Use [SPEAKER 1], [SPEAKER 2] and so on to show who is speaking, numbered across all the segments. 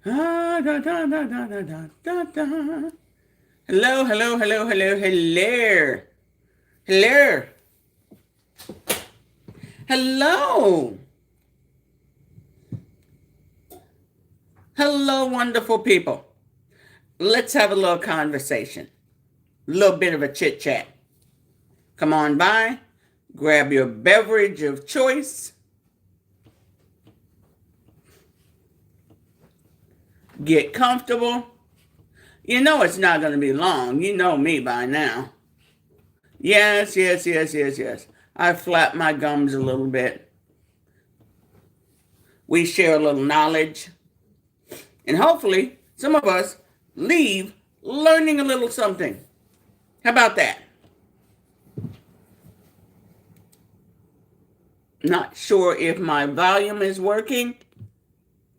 [SPEAKER 1] Ah, da, da, da, da, da, da, da, da. Hello, hello, hello, hello, hello. Hello. Hello. Hello, wonderful people. Let's have a little conversation. A little bit of a chit chat. Come on by, grab your beverage of choice, get comfortable. You know it's not going to be long. You know me by now. Yes, yes, yes, yes, yes. I flap my gums a little bit. We share a little knowledge. And hopefully, some of us leave learning a little something. How about that? Not sure if my volume is working.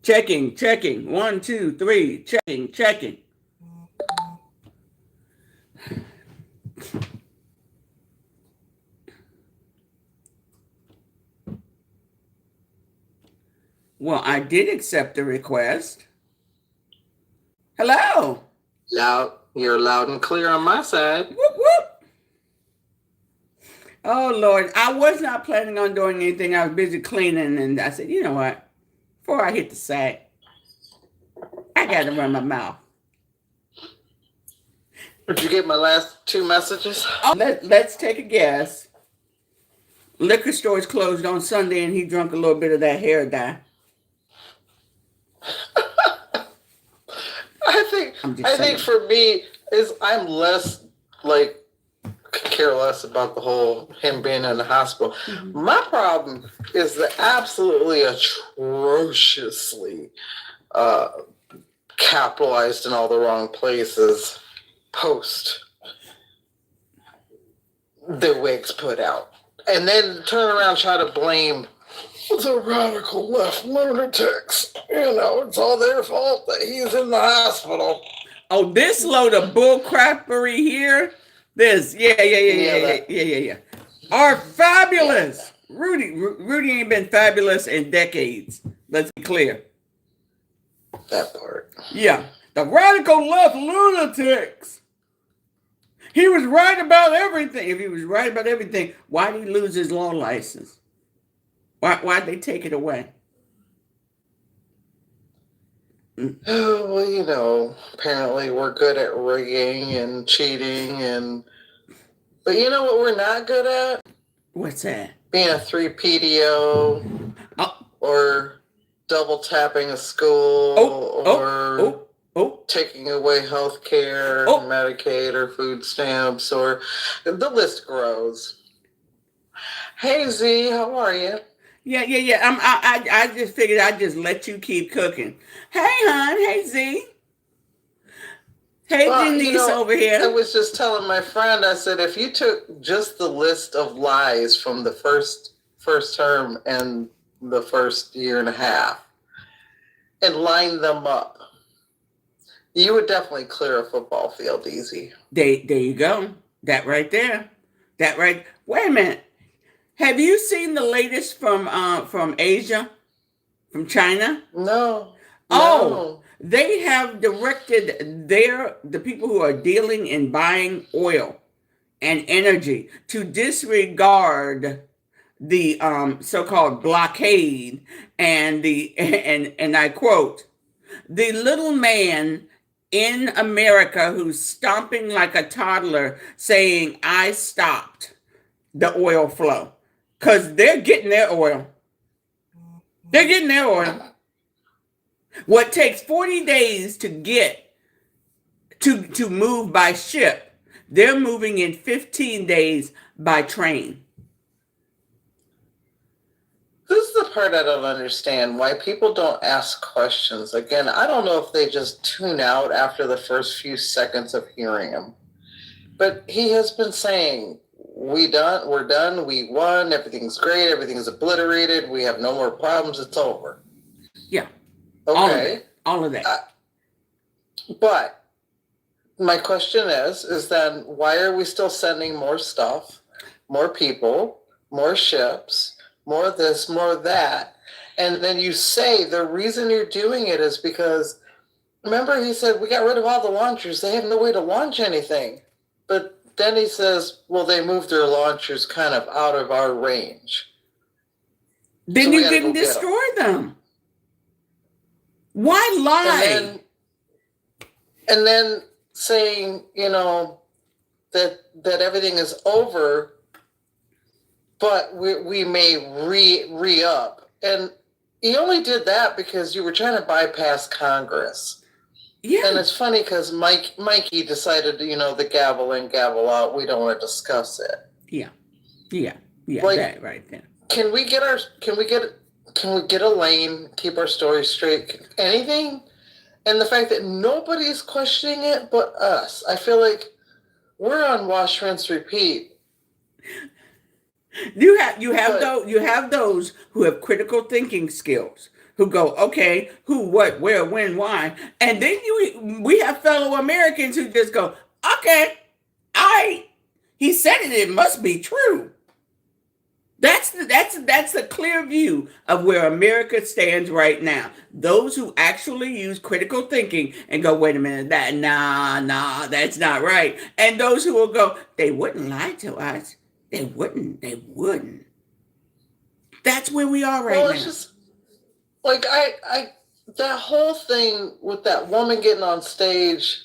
[SPEAKER 1] Checking, checking. 1, 2, 3. Checking, checking. Well, I did accept the request. Hello.
[SPEAKER 2] You're loud and clear on my side.
[SPEAKER 1] Whoop, whoop. Oh, Lord. I was not planning on doing anything. I was busy cleaning, and I said, you know what? Before I hit the sack, I got to run my mouth.
[SPEAKER 2] Did you get my last two messages?
[SPEAKER 1] Oh, let's take a guess. Liquor store is closed on Sunday, and he drunk a little bit of that hair dye.
[SPEAKER 2] I think for me is I'm less like care less about the whole him being in the hospital. Mm-hmm. My problem is the absolutely atrociously capitalized in all the wrong places post the wigs put out, and then turn around and try to blame the radical left lunatics. You know, it's all their fault that he's in the hospital.
[SPEAKER 1] Oh, this load of bullcrappery here. This, yeah. Are fabulous. Rudy ain't been fabulous in decades. Let's be clear.
[SPEAKER 2] That part.
[SPEAKER 1] Yeah, the radical left lunatics. He was right about everything. If he was right about everything, why did he lose his law license? Why'd they take it away?
[SPEAKER 2] Oh, well, you know, apparently we're good at rigging and cheating but you know what we're not good at?
[SPEAKER 1] What's that?
[SPEAKER 2] Being a 3 PDO or double tapping a school or taking away health care, Medicaid or food stamps, or the list grows. Hey Z, how are you?
[SPEAKER 1] Yeah. I just figured I'd just let you keep cooking. Hey, hon. Hey, Z. Hey, Denise over here.
[SPEAKER 2] I was just telling my friend, I said, if you took just the list of lies from the first term and the first year and a half and lined them up, you would definitely clear a football field easy.
[SPEAKER 1] There you go. That right there. Wait a minute. Have you seen the latest from Asia, from China?
[SPEAKER 2] No.
[SPEAKER 1] Oh, they have directed the people who are dealing in buying oil and energy to disregard the so-called blockade and and I quote, the little man in America who's stomping like a toddler saying, I stopped the oil flow. Because they're getting their oil. They're getting their oil. What takes 40 days to get to move by ship, they're moving in 15 days by train.
[SPEAKER 2] This is the part I don't understand, why people don't ask questions. Again, I don't know if they just tune out after the first few seconds of hearing him. But he has been saying, we're done, we won, everything's great, everything's obliterated, we have no more problems, it's over.
[SPEAKER 1] Yeah.
[SPEAKER 2] Okay.
[SPEAKER 1] All of that.
[SPEAKER 2] But my question is then why are we still sending more stuff, more people, more ships, more of this, more of that? And then you say the reason you're doing it is because remember he said we got rid of all the launchers. They have no way to launch anything. But then he says, well, they moved their launchers kind of out of our range.
[SPEAKER 1] Then
[SPEAKER 2] So
[SPEAKER 1] you didn't destroy them. Why lie?
[SPEAKER 2] And then saying, that everything is over, but we may re-up. And you only did that because you were trying to bypass Congress.
[SPEAKER 1] Yeah.
[SPEAKER 2] And it's funny because Mikey decided, the gavel in, gavel out. We don't want to discuss it.
[SPEAKER 1] Yeah. Like, that right there.
[SPEAKER 2] Can we get a lane, keep our story straight? Anything? And the fact that nobody's questioning it but us. I feel like we're on wash, rinse, repeat.
[SPEAKER 1] You have those who have critical thinking skills, who go, okay, who, what, where, when, why, and then we have fellow Americans who just go, okay, he said it, it must be true. That's the clear view of where America stands right now. Those who actually use critical thinking and go, wait a minute, nah, that's not right. And those who will go, they wouldn't lie to us. They wouldn't. That's where we are right now.
[SPEAKER 2] It's just like that whole thing with that woman getting on stage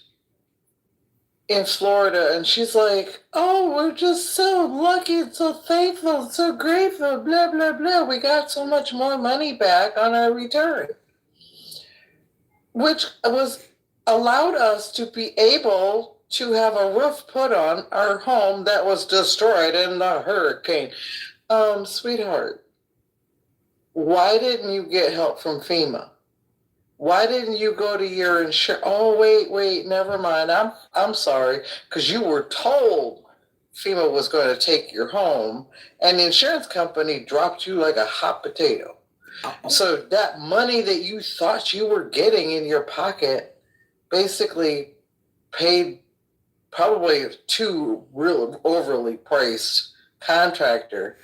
[SPEAKER 2] in Florida, and she's like, oh, we're just so lucky and so thankful, so grateful, blah, blah, blah. We got so much more money back on our return, which was allowed us to be able to have a roof put on our home that was destroyed in the hurricane. Sweetheart, why didn't you get help from FEMA? Why didn't you go to your insurance? Oh, wait, never mind. I'm sorry, because you were told FEMA was going to take your home, and the insurance company dropped you like a hot potato. Uh-oh. So that money that you thought you were getting in your pocket basically paid probably to real overly priced contractor,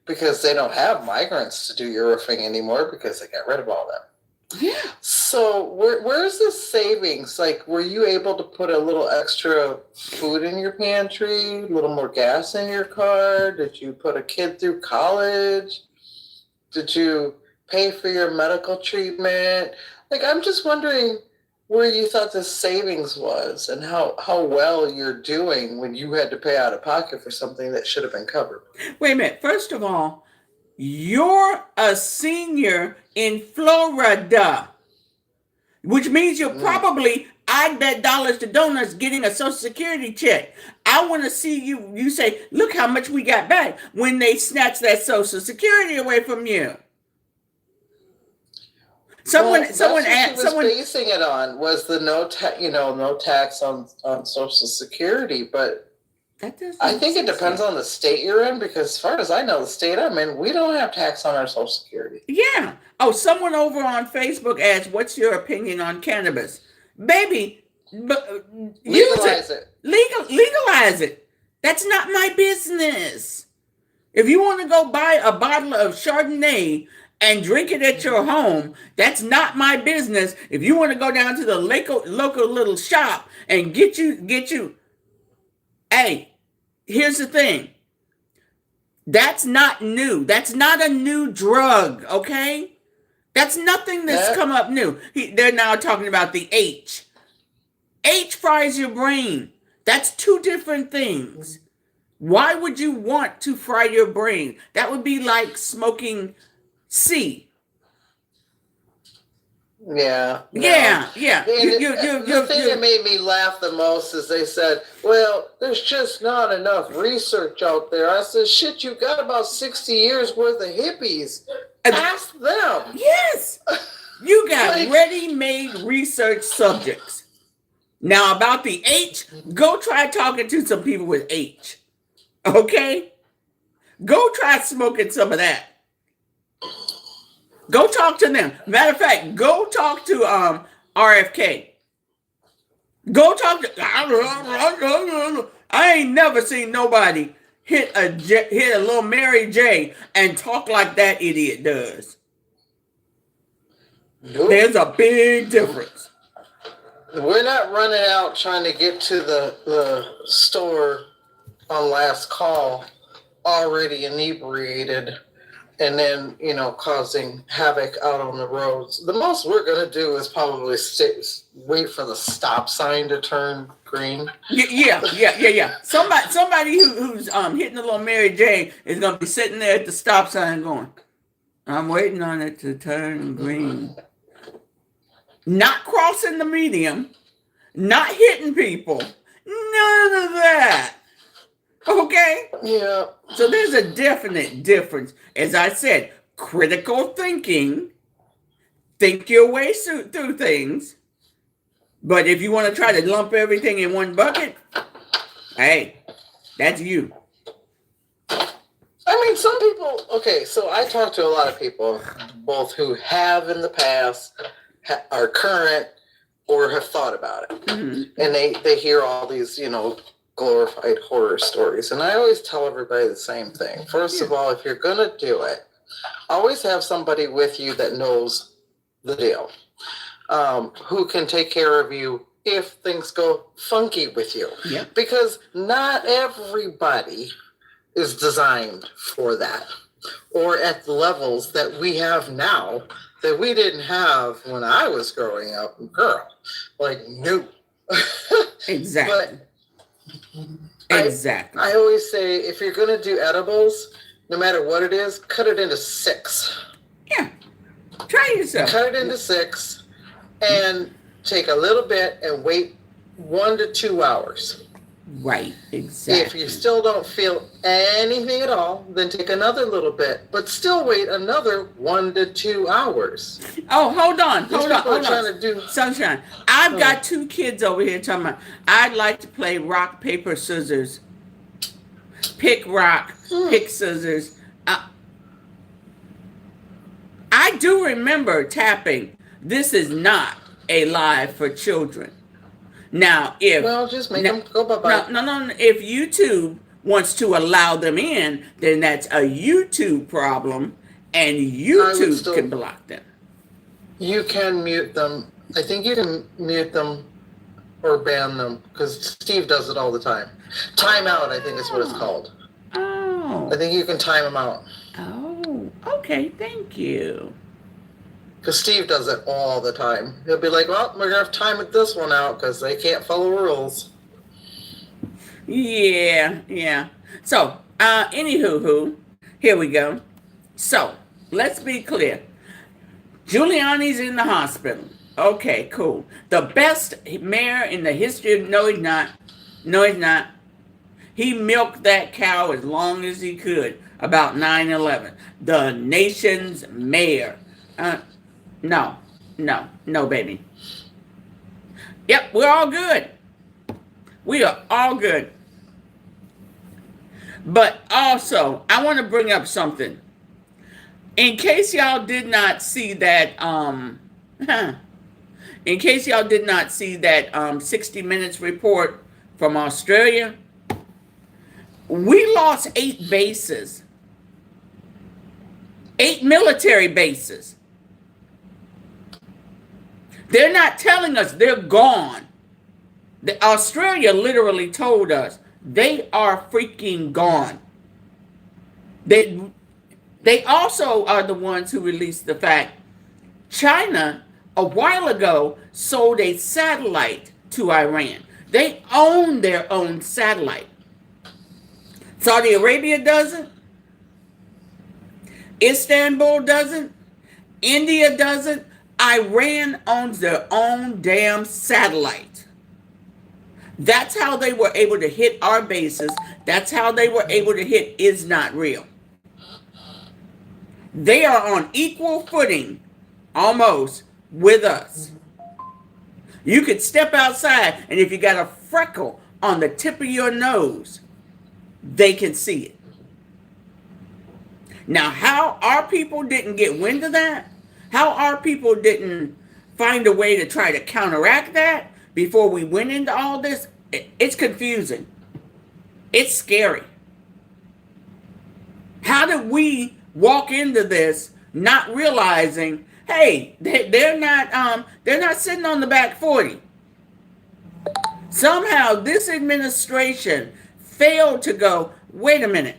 [SPEAKER 2] because they don't have migrants to do your roofing anymore because they got rid of all that.
[SPEAKER 1] Yeah.
[SPEAKER 2] So where's the savings? Like, were you able to put a little extra food in your pantry, a little more gas in your car? Did you put a kid through college? Did you pay for your medical treatment? Like, I'm just wondering where you thought the savings was and how well you're doing when you had to pay out of pocket for something that should have been covered.
[SPEAKER 1] Wait a minute. First of all, you're a senior in Florida, which means you're probably, I bet dollars to donuts, getting a Social Security check. I want to see you say, look how much we got back when they snatched that Social Security away from you. Someone
[SPEAKER 2] basing it on was the no tax on Social Security, but I think it depends on the state you're in, because as far as I know, the state I'm in, we don't have tax on our Social Security.
[SPEAKER 1] Yeah. Oh, someone over on Facebook asked, what's your opinion on cannabis? Baby,
[SPEAKER 2] legalize it.
[SPEAKER 1] Legalize it. That's not my business. If you want to go buy a bottle of Chardonnay and drink it at your home, that's not my business. If you want to go down to the local little shop and get you, hey, here's the thing. That's not new. That's not a new drug, okay? That's nothing that's come up new. They're now talking about the H. H fries your brain. That's two different things. Why would you want to fry your brain? That would be like smoking C.
[SPEAKER 2] Yeah.
[SPEAKER 1] The
[SPEAKER 2] thing that made me laugh the most is they said, well, there's just not enough research out there. I said, shit, you got about 60 years worth of hippies. Ask them.
[SPEAKER 1] Yes. You got ready-made research subjects. Now about the H, go try talking to some people with H. Okay? Go try smoking some of that. Go talk to them. Matter of fact, go talk to RFK. Go talk to. I ain't never seen nobody hit a little Mary J and talk like that idiot does. Nope. There's a big difference.
[SPEAKER 2] We're not running out trying to get to the store on last call already inebriated and then, causing havoc out on the roads. The most we're going to do is probably wait for the stop sign to turn green.
[SPEAKER 1] Yeah. Somebody who's hitting a little Mary Jane is going to be sitting there at the stop sign going, I'm waiting on it to turn green. Not crossing the median, not hitting people, none of that. Okay?
[SPEAKER 2] Yeah.
[SPEAKER 1] So there's a definite difference. As I said, critical thinking, think your way through things. But if you want to try to lump everything in one bucket, hey, that's you.
[SPEAKER 2] I mean, some people, okay, so I talk to a lot of people, both who have in the past, are current, or have thought about it.
[SPEAKER 1] Mm-hmm.
[SPEAKER 2] And they hear all these, glorified horror stories. And I always tell everybody the same thing. First of all, if you're going to do it, always have somebody with you that knows the deal, who can take care of you if things go funky with you.
[SPEAKER 1] Yep.
[SPEAKER 2] Because not everybody is designed for that, or at the levels that we have now that we didn't have when I was growing up. Girl, no.
[SPEAKER 1] Exactly.
[SPEAKER 2] Exactly. I always say, if you're going to do edibles, no matter what it is, cut it into 6.
[SPEAKER 1] Yeah. Try yourself.
[SPEAKER 2] Cut it into 6 and take a little bit and wait 1 to 2 hours.
[SPEAKER 1] Right, exactly.
[SPEAKER 2] If you still don't feel anything at all, then take another little bit, but still wait another 1 to 2 hours.
[SPEAKER 1] Oh, hold on.
[SPEAKER 2] Trying to do
[SPEAKER 1] Sunshine. I've got 2 kids over here talking about, I'd like to play rock, paper, scissors. Pick rock, pick scissors. I do remember tapping, this is not a live for children. Now,
[SPEAKER 2] just make them go bye-bye.
[SPEAKER 1] No. If YouTube wants to allow them in, then that's a YouTube problem, and YouTube can block them.
[SPEAKER 2] You can mute them. I think you can mute them or ban them, because Steve does it all the time. Time out, I think is what it's called.
[SPEAKER 1] Oh.
[SPEAKER 2] I think you can time them out.
[SPEAKER 1] Oh, okay. Thank you.
[SPEAKER 2] Because Steve does it all the time. He'll be like, well, we're going to have to time this one out because they can't follow rules.
[SPEAKER 1] Yeah. So, anywho, here we go. So, let's be clear. Giuliani's in the hospital. Okay, cool. The best mayor in the history of... No, he's not. He milked that cow as long as he could about 9/11. The nation's mayor. No, baby. Yep, we're all good. We are all good. But also, I want to bring up something. In case y'all did not see that, 60 Minutes report from Australia, we lost 8 bases. 8 military bases. They're not telling us they're gone. Australia literally told us they are freaking gone. They also are the ones who released the fact China a while ago sold a satellite to Iran. They own their own satellite. Saudi Arabia doesn't. Istanbul doesn't. India doesn't. Iran owns their own damn satellite. That's how they were able to hit our bases. That's how they were able to hit Is Not Real. They are on equal footing, almost, with us. You could step outside, and if you got a freckle on the tip of your nose, they can see it. Now, how our people didn't get wind of that, how our people didn't find a way to try to counteract that before we went into all this, it's confusing. It's scary. How did we walk into this not realizing, hey, they're not sitting on the back 40. Somehow this administration failed to go, wait a minute.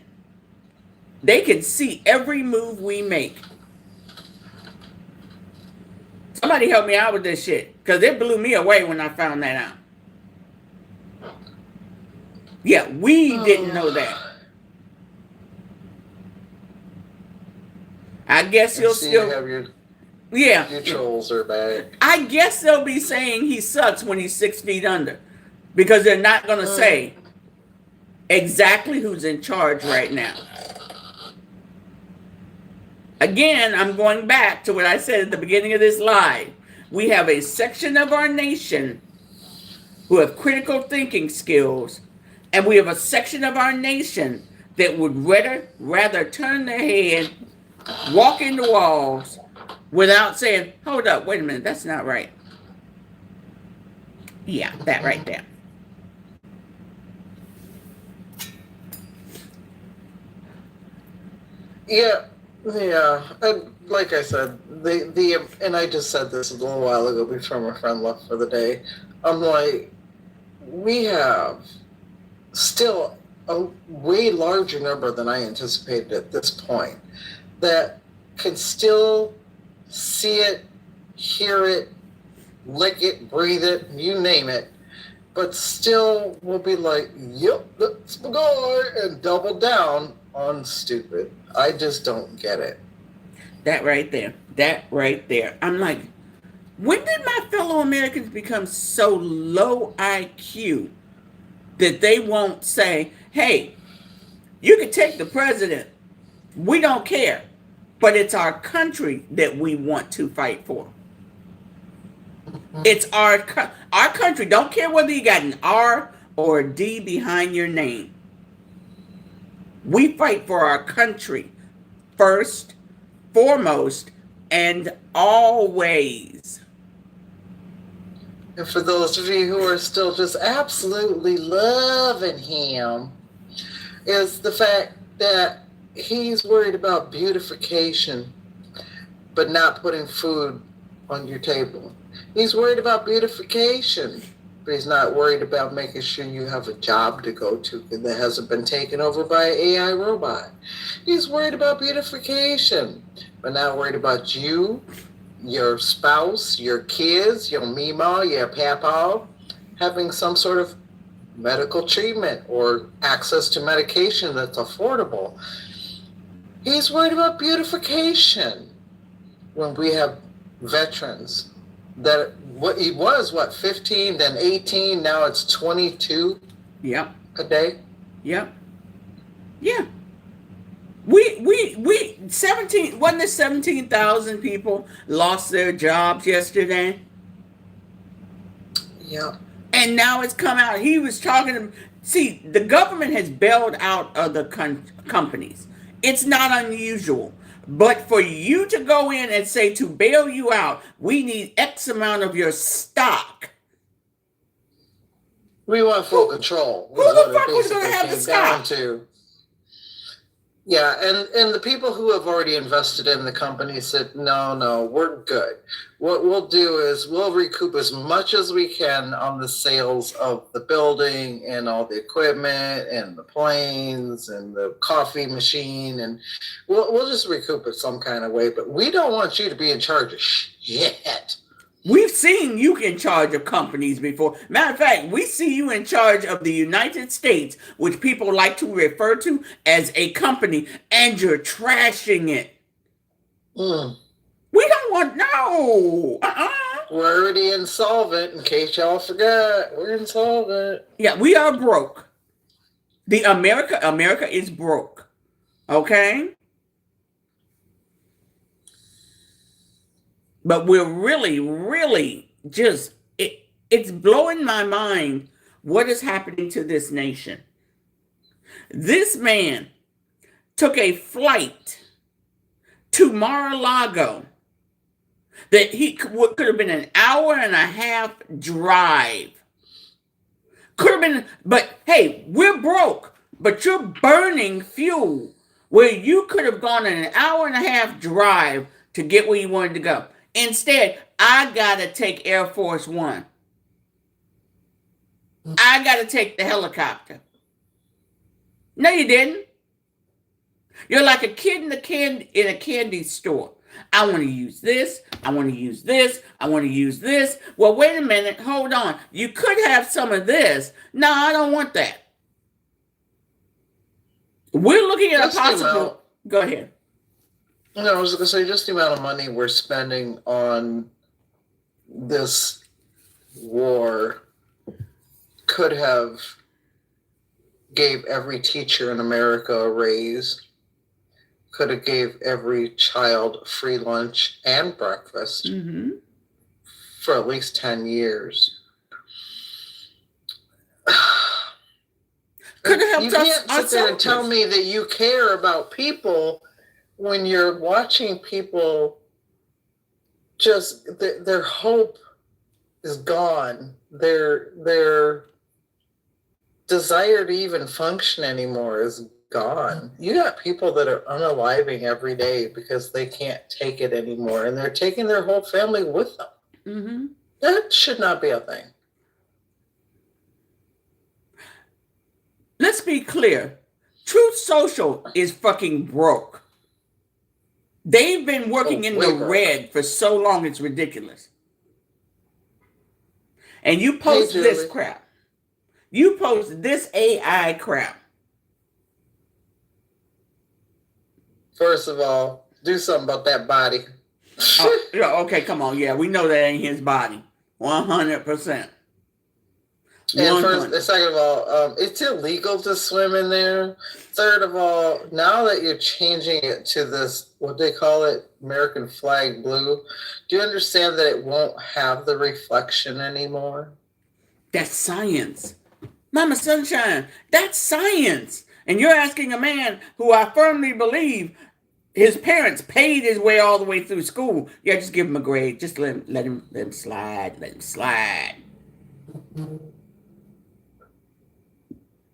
[SPEAKER 1] They can see every move we make. Somebody help me out with this shit, because it blew me away when I found that out. Yeah, we didn't know that. I guess he'll still.
[SPEAKER 2] Your trolls are back.
[SPEAKER 1] I guess they'll be saying he sucks when he's 6 feet under, because they're not going to say exactly who's in charge right now. Again, I'm going back to what I said at the beginning of this live. We have a section of our nation who have critical thinking skills, and we have a section of our nation that would rather turn their head, walk into walls, without saying, hold up, wait a minute, that's not right. Yeah, that right there.
[SPEAKER 2] Yeah, and like I said, and I just said this a little while ago before my friend left for the day. I'm like, we have still a way larger number than I anticipated at this point that can still see it, hear it, lick it, breathe it, you name it, but still will be like, yep, that's my guy, and double down on stupid. I just don't get it.
[SPEAKER 1] That right there. I'm like, when did my fellow Americans become so low IQ that they won't say, hey, you can take the president, we don't care, but it's our country that we want to fight for. It's our country. Don't care whether you got an R or a D behind your name. We fight for our country first, foremost, and always.
[SPEAKER 2] And for those of you who are still just absolutely loving him, is the fact that he's worried about beautification, but not putting food on your table. He's worried about beautification, but he's not worried about making sure you have a job to go to that hasn't been taken over by an AI robot. He's worried about beautification, but not worried about you, your spouse, your kids, your mima, your papa, having some sort of medical treatment or access to medication that's affordable. He's worried about beautification when we have veterans that what he was 15, then 18, now it's 22 a day.
[SPEAKER 1] Yeah. We 17, wasn't it 17,000 people lost their jobs yesterday?
[SPEAKER 2] Yeah.
[SPEAKER 1] And now it's come out. He was talking to, see, the government has bailed out other companies. It's not unusual. But for you to go in and say, to bail you out, we need X amount of your stock.
[SPEAKER 2] We want full control.
[SPEAKER 1] Who the fuck was going to have the stock?
[SPEAKER 2] Yeah, and the people who have already invested in the company said, no, we're good. What we'll do is we'll recoup as much as we can on the sales of the building and all the equipment and the planes and the coffee machine, and we'll just recoup it some kind of way. But we don't want you to be in charge of shit.
[SPEAKER 1] We've seen you in charge of companies before. Matter of fact, we see you in charge of the United States, which people like to refer to as a company, and you're trashing it. We don't want, no.
[SPEAKER 2] We're already insolvent, in case y'all forgot. We're insolvent.
[SPEAKER 1] Yeah, we are broke. America is broke. Okay? But we're really just, it's blowing my mind what is happening to this nation. This man took a flight to Mar-a-Lago that he could have been an hour and a half drive. Could have been, but hey, we're broke, but you're burning fuel where you could have gone an hour and a half drive to get where you wanted to go. Instead, I gotta take Air Force One. I got to take the helicopter. No, you didn't. You're like a kid in a candy store. I want to use this. I want to use this. I want to use this. Well, wait a minute. Hold on. You could have some of this. No, I don't want that. We're looking at
[SPEAKER 2] Just
[SPEAKER 1] a possible. Go ahead.
[SPEAKER 2] No, I was going to say just the amount of money we're spending on this war could have gave every teacher in America a raise, could have gave every child free lunch and breakfast for at least 10 years.
[SPEAKER 1] Could have helped
[SPEAKER 2] you
[SPEAKER 1] us.
[SPEAKER 2] can't sit there and tell me that you care about people when you're watching people just their hope is gone. Their desire to even function anymore is gone. You got people that are unaliving every day because they can't take it anymore, and they're taking their whole family with them. That should not be a thing.
[SPEAKER 1] Let's be clear. Truth Social is fucking broke. They've been working in the red for so long, it's ridiculous. And you post this crap. You post this AI crap.
[SPEAKER 2] First of all, do something about that body.
[SPEAKER 1] Okay, come on. Yeah, we know that ain't his body. 100%.
[SPEAKER 2] And second of all, it's illegal to swim in there. Third of all, now that you're changing it to this, what they call it, American flag blue, do you understand that it won't have the reflection anymore?
[SPEAKER 1] That's science. Mama Sunshine, that's science. And you're asking a man who I firmly believe his parents paid his way all the way through school. Yeah, just give him a grade. Just let him slide. Let him slide.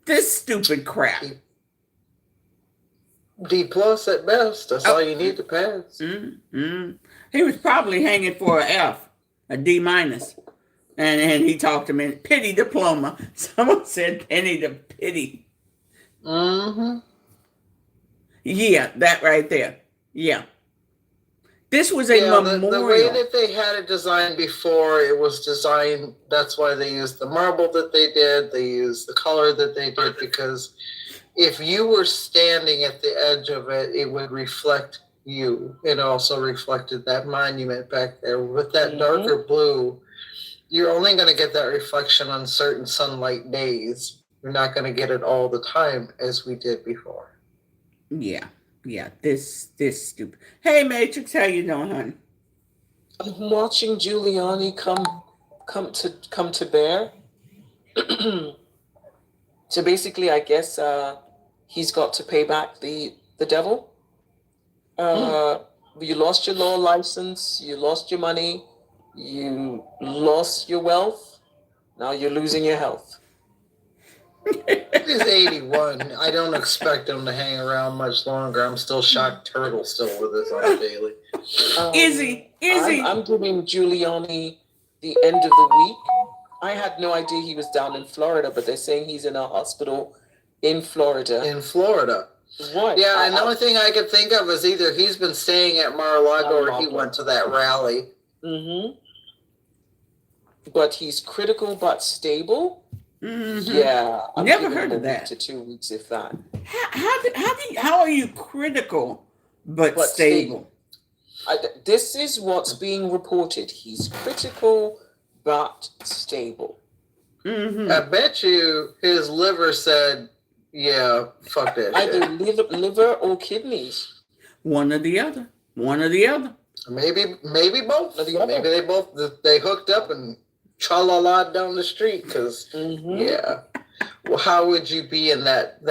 [SPEAKER 1] This stupid crap.
[SPEAKER 2] D plus at best. That's all you need to pass.
[SPEAKER 1] He was probably hanging for an F, a D minus. And he talked to me, pity diploma. Someone said penny to pity. Yeah, that right there. Yeah. This was a memorial.
[SPEAKER 2] The way that they had it designed before, it was designed, that's why they used the marble that they did. They used the color that they did, because if you were standing at the edge of it, it would reflect you. It also reflected that monument back there. With that darker blue, you're only going to get that reflection on certain sunlight days. You're not going to get it all the time as we did before.
[SPEAKER 1] Yeah. Yeah, this stupid. Hey, Matrix, how you doing, honey?
[SPEAKER 3] I'm watching Giuliani come to bear. So basically, I guess he's got to pay back the devil. You lost your law license, you lost your money, you lost your wealth. Now you're losing your health.
[SPEAKER 2] He's 81. I don't expect him to hang around much longer. I'm still shocked Turtle's still with us on the daily.
[SPEAKER 1] Is he?
[SPEAKER 3] I'm giving Giuliani the end of the week. I had no idea he was down in Florida, but they're saying he's in a hospital in Florida.
[SPEAKER 2] In Florida.
[SPEAKER 3] What?
[SPEAKER 2] Yeah, and the only thing I could think of is either he's been staying at Mar-a-Lago or he went to that rally.
[SPEAKER 3] But he's critical but stable. Yeah, I'm
[SPEAKER 1] never heard of that.
[SPEAKER 3] To 2 weeks, if that.
[SPEAKER 1] How are you critical but stable?
[SPEAKER 3] This is what's being reported. He's critical but stable.
[SPEAKER 2] I bet you his liver said, "Yeah, fuck that."
[SPEAKER 3] Either liver or kidneys.
[SPEAKER 1] One or the other.
[SPEAKER 2] Maybe both. Maybe they hooked up and tra-la-la down the street, because well, how would you be in that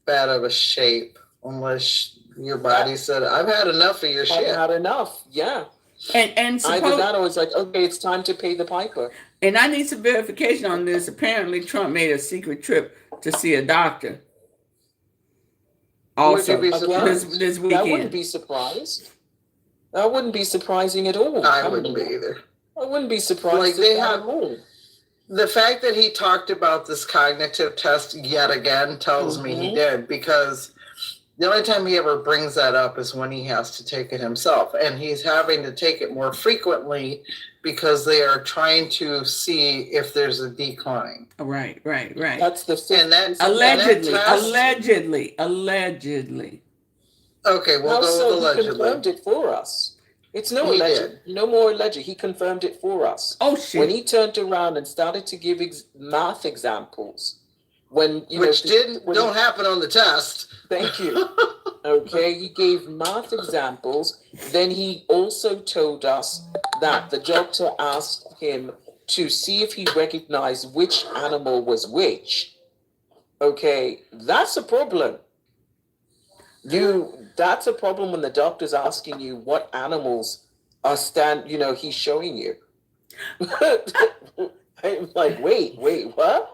[SPEAKER 2] bad of a shape unless your body said, "I've had enough of your shit"?
[SPEAKER 3] I've had enough. Yeah.
[SPEAKER 1] And
[SPEAKER 3] either that or it's like, okay, it's time to pay the piper.
[SPEAKER 1] And I need some verification on this. Apparently, Trump made a secret trip to see a doctor. Also, this weekend.
[SPEAKER 3] I wouldn't be surprised. That wouldn't be surprising at all.
[SPEAKER 2] I wouldn't be either.
[SPEAKER 3] I wouldn't be surprised.
[SPEAKER 2] Like they have, The fact that he talked about this cognitive test yet again tells me he did, because the only time he ever brings that up is when he has to take it himself. And he's having to take it more frequently because they are trying to see if there's a decline.
[SPEAKER 1] Right.
[SPEAKER 3] That's the fifth.
[SPEAKER 2] And that
[SPEAKER 1] Allegedly.
[SPEAKER 2] and that test-
[SPEAKER 1] Allegedly.
[SPEAKER 2] Okay, we'll go
[SPEAKER 3] Also,
[SPEAKER 2] with
[SPEAKER 3] he
[SPEAKER 2] allegedly.
[SPEAKER 3] confirmed it for us. It's no
[SPEAKER 2] He
[SPEAKER 3] alleged.
[SPEAKER 2] did.
[SPEAKER 3] No more alleged. He confirmed it for us.
[SPEAKER 1] Oh shit.
[SPEAKER 3] When he turned around and started to give math examples, when you
[SPEAKER 2] Which
[SPEAKER 3] know,
[SPEAKER 2] don't happen on the test.
[SPEAKER 3] Thank you. Okay, he gave math examples. Then he also told us that the doctor asked him to see if he recognized which animal was which. Okay, that's a problem. That's a problem when the doctor's asking you what animals are he's showing you. I'm like, wait, what?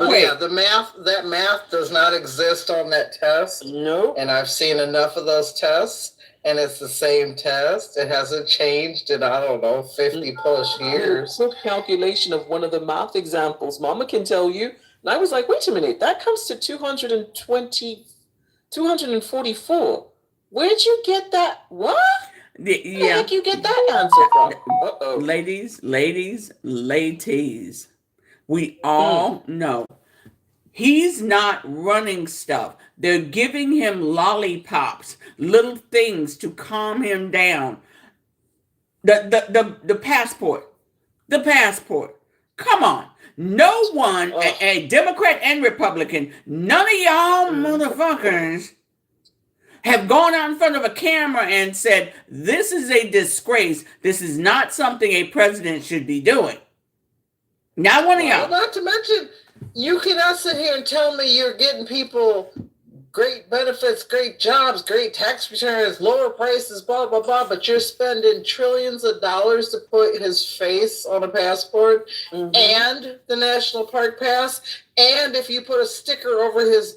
[SPEAKER 2] Yeah, that math does not exist on that test.
[SPEAKER 3] No.
[SPEAKER 2] And I've seen enough of those tests, and it's the same test. It hasn't changed in, 50 plus years.
[SPEAKER 3] Quick calculation of one of the math examples, Mama can tell you. And I was like, wait a minute, that comes to 244. Where'd you get that? What? Where the heck you get that answer from? Uh-oh.
[SPEAKER 1] Ladies, we all know he's not running stuff. They're giving him lollipops, little things to calm him down. The passport. Come on. No one, a Democrat and Republican, none of y'all motherfuckers have gone out in front of a camera and said, this is a disgrace. This is not something a president should be doing. Not one of y'all.
[SPEAKER 2] Not to mention, you cannot sit here and tell me you're getting people great benefits, great jobs, great tax returns, lower prices, blah, blah, blah, but you're spending trillions of dollars to put his face on a passport and the National Park Pass. And if you put a sticker over his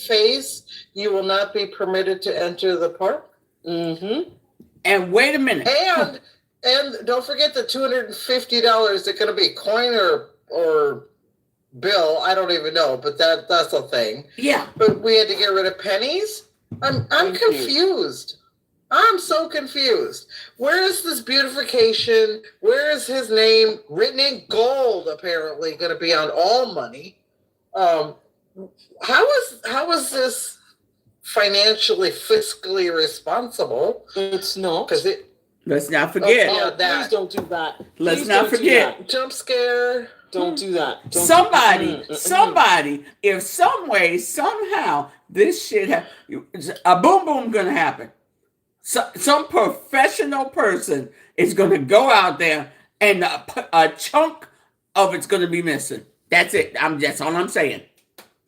[SPEAKER 2] face, you will not be permitted to enter the park.
[SPEAKER 1] And wait a minute.
[SPEAKER 2] And don't forget the $250. They're going to be coin or bill. I don't even know, but that's a thing.
[SPEAKER 1] Yeah.
[SPEAKER 2] But we had to get rid of pennies. I'm confused. I'm so confused. Where is this beautification? Where is his name written in gold? Apparently, going to be on all money. How is this financially, fiscally responsible?
[SPEAKER 3] It's not.
[SPEAKER 2] Because
[SPEAKER 1] let's not forget.
[SPEAKER 3] Please don't do that.
[SPEAKER 1] Let's not forget.
[SPEAKER 2] Jump scare.
[SPEAKER 3] Don't do that.
[SPEAKER 1] Somebody, if some way, somehow, this shit, a boom gonna happen. So, some professional person is gonna go out there and a chunk of it's gonna be missing. That's it. That's all I'm saying.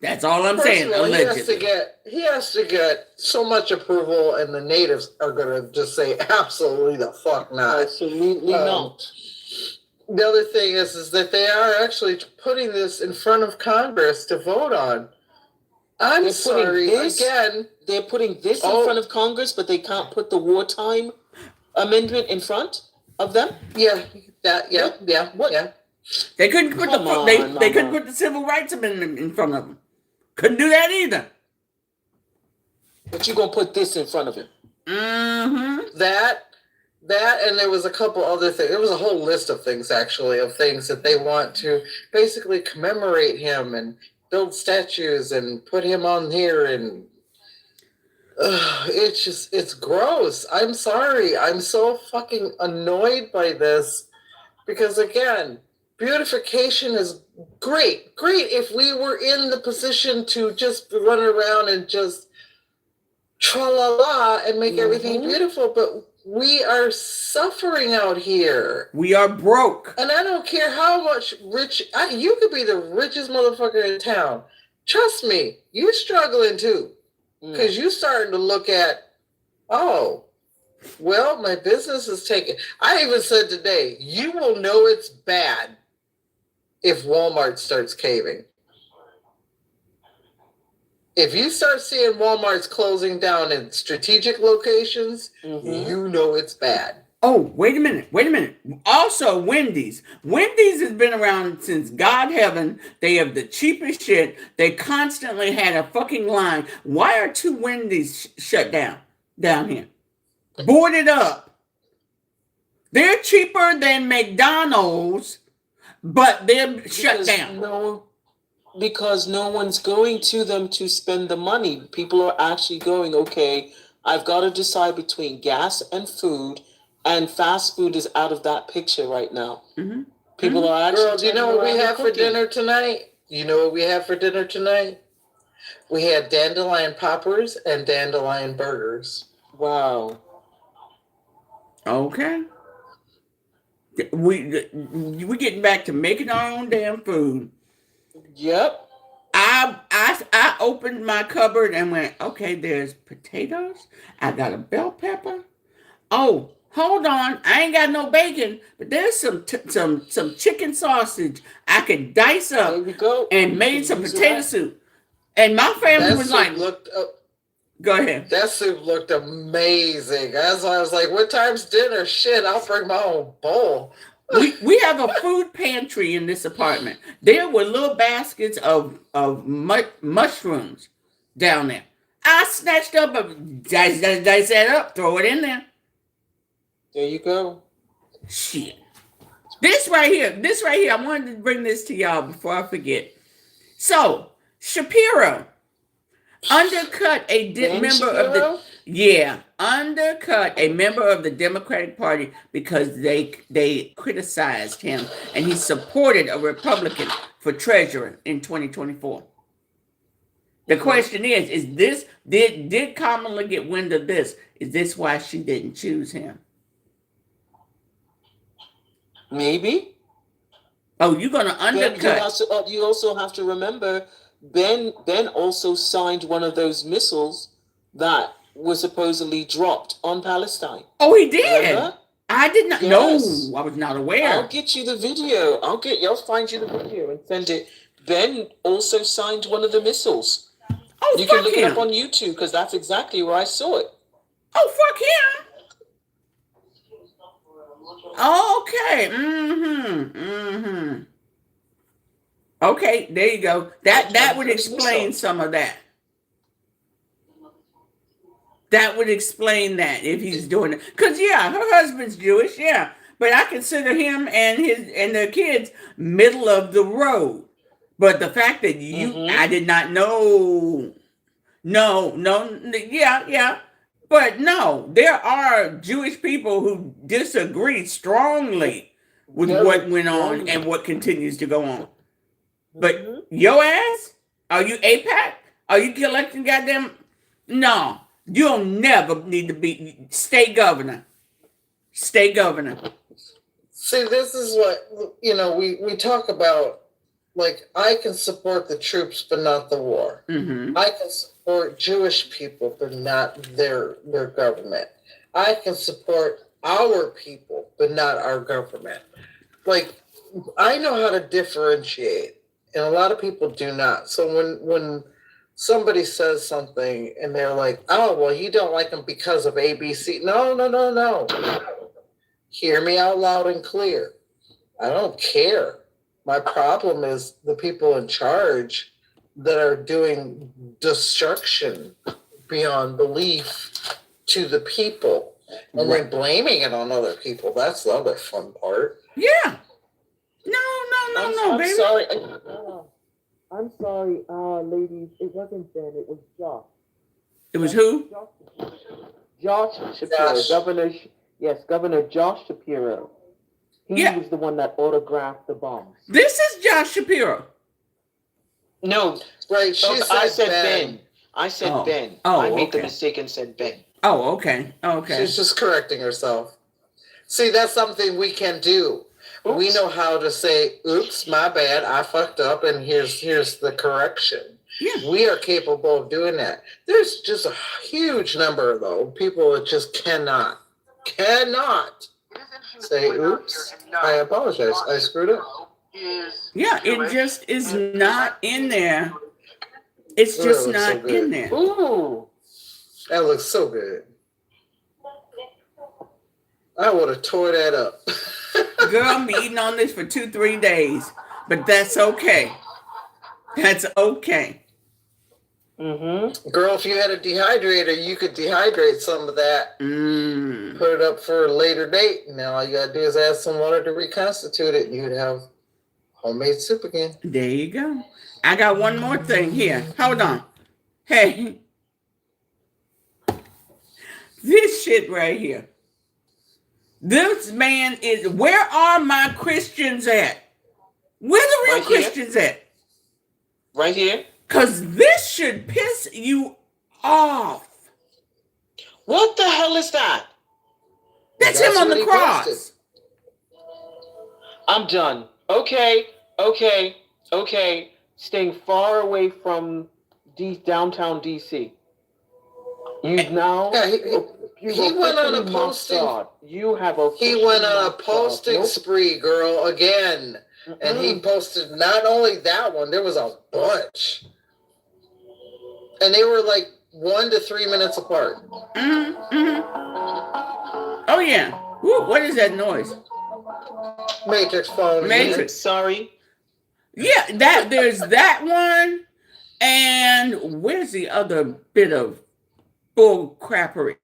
[SPEAKER 1] That's all I'm saying. Allegedly.
[SPEAKER 2] He has to get so much approval, and the natives are gonna just say absolutely the fuck not.
[SPEAKER 3] Absolutely not.
[SPEAKER 2] The other thing is that they are actually putting this in front of Congress to vote on. They're
[SPEAKER 3] putting this in front of Congress, but they can't put the wartime amendment in front of them.
[SPEAKER 2] Yeah.
[SPEAKER 3] What?
[SPEAKER 2] Yeah.
[SPEAKER 1] They couldn't put they couldn't put the civil rights amendment in front of them. Couldn't do that either.
[SPEAKER 3] But you're gonna put this in front of him.
[SPEAKER 2] That, and there was a couple other things. There was a whole list of things, actually, of things that they want to basically commemorate him and build statues and put him on here. And it's gross. I'm sorry. I'm so fucking annoyed by this because, again, beautification is great. Great if we were in the position to just run around and just tra-la-la and make everything beautiful, but we are suffering out here.
[SPEAKER 1] We are broke.
[SPEAKER 2] And I don't care how much you could be the richest motherfucker in town. Trust me, you're struggling too. Because you're starting to look at, my business is taken. I even said today, you will know it's bad if Walmart starts caving. If you start seeing Walmart's closing down in strategic locations, you know it's bad.
[SPEAKER 1] Oh, wait a minute. Wait a minute. Also, Wendy's. Wendy's has been around since God heaven. They have the cheapest shit. They constantly had a fucking line. Why are two Wendy's shut down here? Boarded up. They're cheaper than McDonald's, but they're shut down.
[SPEAKER 3] Because no one's going to them to spend the money. People are actually going, okay, I've got to decide between gas and food, and fast food is out of that picture right now.
[SPEAKER 1] Mm-hmm.
[SPEAKER 3] People are actually.
[SPEAKER 2] Girl, do you know what we have for dinner tonight? You know what we have for dinner tonight? We had dandelion poppers and dandelion burgers.
[SPEAKER 3] Wow.
[SPEAKER 1] Okay. We getting back to making our own damn food.
[SPEAKER 3] Yep.
[SPEAKER 1] I opened my cupboard and went, okay, there's potatoes. I got a bell pepper. Oh, hold on, I ain't got no bacon, but there's some chicken sausage I could dice up.
[SPEAKER 3] There we go.
[SPEAKER 1] And made some potato soup. And my family was like, go ahead.
[SPEAKER 2] That soup looked amazing. As I was like, what time's dinner? Shit, I'll bring my own bowl.
[SPEAKER 1] We have a food pantry in this apartment. There were little baskets of mushrooms down there. I snatched up dice that up, throw it in there.
[SPEAKER 3] There you go.
[SPEAKER 1] Shit. This right here, I wanted to bring this to y'all before I forget. So, Shapiro undercut a member of the Democratic Party because they criticized him, and he supported a Republican for treasurer in 2024. The question is this did Kamala get wind of this? Is this why she didn't choose him?
[SPEAKER 3] Maybe.
[SPEAKER 1] Oh, you're gonna undercut.
[SPEAKER 3] You also have to remember Ben also signed one of those missiles that was supposedly dropped on Palestine.
[SPEAKER 1] Oh, he did.
[SPEAKER 3] Remember?
[SPEAKER 1] I did not know. I was not aware.
[SPEAKER 3] I'll get you the video. I'll find you the video and send it. Ben also signed one of the missiles.
[SPEAKER 1] Oh,
[SPEAKER 3] you can look it up on YouTube because that's exactly where I saw it.
[SPEAKER 1] Oh, fuck him. Okay. Okay, there you go. That would explain some of that. That would explain that if he's doing it. Because her husband's Jewish, but I consider him and their kids middle of the road. But the fact that I did not know. No, but no, there are Jewish people who disagree strongly with what went on and what continues to go on. But your ass, are you APAC? Are you collecting goddamn? No, you'll never need to be state governor. State governor.
[SPEAKER 2] See, this is what, we talk about, like, I can support the troops, but not the war.
[SPEAKER 1] Mm-hmm.
[SPEAKER 2] I can support Jewish people, but not their government. I can support our people, but not our government. Like, I know how to differentiate. And a lot of people do not. So when somebody says something and they're like, oh, well, you don't like them because of ABC. No. Hear me out loud and clear. I don't care. My problem is the people in charge that are doing destruction beyond belief to the people. And then blaming it on other people. That's the other fun part.
[SPEAKER 1] Yeah. No, baby.
[SPEAKER 3] I'm sorry, ladies. It wasn't Ben. It was Josh.
[SPEAKER 1] It was who?
[SPEAKER 3] Josh Shapiro. Governor Josh Shapiro. He was the one that autographed the bombs.
[SPEAKER 1] This is Josh Shapiro.
[SPEAKER 3] No,
[SPEAKER 2] right.
[SPEAKER 3] I said Ben. I said Ben.
[SPEAKER 1] Oh,
[SPEAKER 3] I made the mistake and said Ben.
[SPEAKER 1] Oh, okay.
[SPEAKER 2] She's just correcting herself. See, that's something we can do. Oops. We know how to say, oops, my bad, I fucked up, and here's the correction.
[SPEAKER 1] Yeah.
[SPEAKER 2] We are capable of doing that. There's just a huge number, though, people that just cannot say, oops, I apologize, I screwed up.
[SPEAKER 1] Yeah, it just is not in there. It's just not in there.
[SPEAKER 3] Ooh.
[SPEAKER 2] That looks so good. I would have tore that up.
[SPEAKER 1] Girl, I'm eating on this for 2-3 days, but that's okay. That's okay.
[SPEAKER 3] Mm-hmm.
[SPEAKER 2] Girl, if you had a dehydrator, you could dehydrate some of that. Put it up for a later date. Now all you gotta do is add some water to reconstitute it, and you'd have homemade soup again.
[SPEAKER 1] There you go. I got one more thing here. Hold on. Hey, this shit right here. This man is. Where are my Christians at? Where the real
[SPEAKER 3] Right here.
[SPEAKER 1] Christians at?
[SPEAKER 3] Right here.
[SPEAKER 1] Because this should piss you off.
[SPEAKER 3] What the hell is that?
[SPEAKER 1] That's
[SPEAKER 2] That's
[SPEAKER 1] him on
[SPEAKER 2] what
[SPEAKER 1] the
[SPEAKER 2] he
[SPEAKER 1] cross.
[SPEAKER 2] posted.
[SPEAKER 3] I'm done. Okay. Staying far away from downtown DC. You've now.
[SPEAKER 2] Yeah,
[SPEAKER 3] You've
[SPEAKER 2] he went on a
[SPEAKER 3] officially mocked
[SPEAKER 2] posting.
[SPEAKER 3] God. You have
[SPEAKER 2] He
[SPEAKER 3] officially
[SPEAKER 2] went on a
[SPEAKER 3] mocked God.
[SPEAKER 2] posting
[SPEAKER 3] Nope.
[SPEAKER 2] spree, girl, again. And he
[SPEAKER 3] Mm-mm.
[SPEAKER 2] posted not only that one, there was a bunch. And they were like 1 to 3 minutes apart.
[SPEAKER 1] Oh, yeah. Woo, what is that noise?
[SPEAKER 2] Matrix phone.
[SPEAKER 1] Matrix.
[SPEAKER 3] Sorry.
[SPEAKER 1] Yeah, there's that one. And where's the other bit of bull crappery?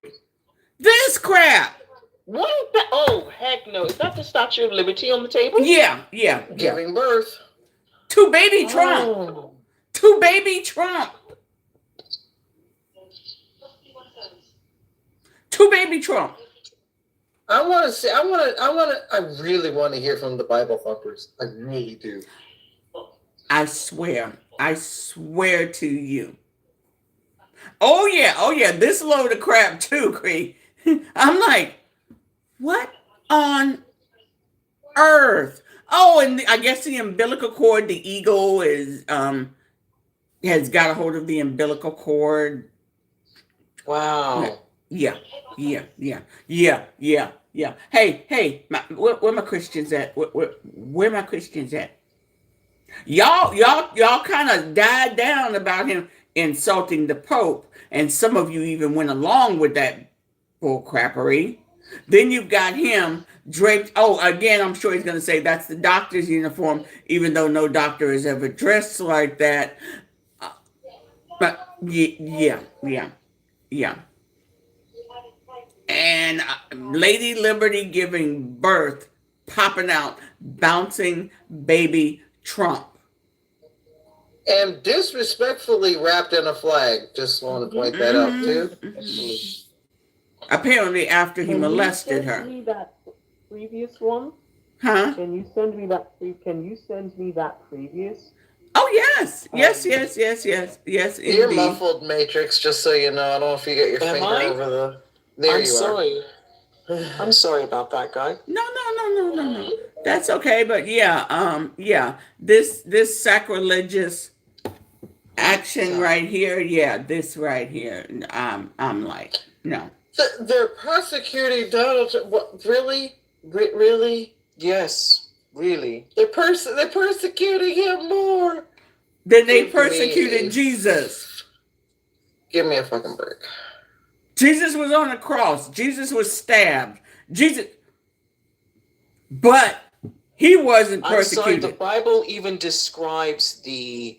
[SPEAKER 1] This crap.
[SPEAKER 3] What is that? Oh, heck no. Is that the Statue of Liberty on the table?
[SPEAKER 1] Yeah.
[SPEAKER 2] Giving birth.
[SPEAKER 1] To baby Trump.
[SPEAKER 3] Oh.
[SPEAKER 1] To baby Trump. To baby Trump.
[SPEAKER 2] I really want to hear from the Bible thumpers. I really do.
[SPEAKER 1] I swear to you. Oh yeah, this load of crap too, Cree. I'm like, what on earth? Oh, and I guess the umbilical cord, the eagle is has got a hold of the umbilical cord.
[SPEAKER 3] Wow.
[SPEAKER 1] Yeah. Hey, where my Christians at? Where my Christians at? Y'all kind of died down about him insulting the Pope, and some of you even went along with that bull crappery. Then you've got him draped. Oh, again, I'm sure he's going to say that's the doctor's uniform, even though no doctor is ever dressed like that. But yeah. And Lady Liberty giving birth, popping out, bouncing baby Trump.
[SPEAKER 2] And disrespectfully wrapped in a flag. Just want to point that out too.
[SPEAKER 1] Apparently after he
[SPEAKER 4] Can
[SPEAKER 1] molested
[SPEAKER 4] you
[SPEAKER 1] her.
[SPEAKER 4] send me that previous one?
[SPEAKER 1] Huh?
[SPEAKER 4] Can you send me that? Can you send me that previous?
[SPEAKER 1] Oh, yes,
[SPEAKER 2] You're
[SPEAKER 1] indeed.
[SPEAKER 2] muffled, Matrix, just so you know. I don't know if you get your
[SPEAKER 3] Am
[SPEAKER 2] finger
[SPEAKER 3] I?
[SPEAKER 2] over the... There
[SPEAKER 3] I'm
[SPEAKER 2] you
[SPEAKER 3] sorry. I'm sorry about that, guy.
[SPEAKER 1] No. That's okay, but yeah, this sacrilegious action right here, this right here, I'm like, no.
[SPEAKER 2] They're prosecuting Donald Trump. What, really? Really?
[SPEAKER 3] Yes, really.
[SPEAKER 2] They're persecuting him more.
[SPEAKER 1] Then they
[SPEAKER 2] Give
[SPEAKER 1] persecuted
[SPEAKER 2] me-
[SPEAKER 1] Jesus.
[SPEAKER 2] Give me a fucking break.
[SPEAKER 1] Jesus was on the cross. Jesus was stabbed. But he wasn't
[SPEAKER 3] I'm sorry,
[SPEAKER 1] persecuted.
[SPEAKER 3] the Bible even describes the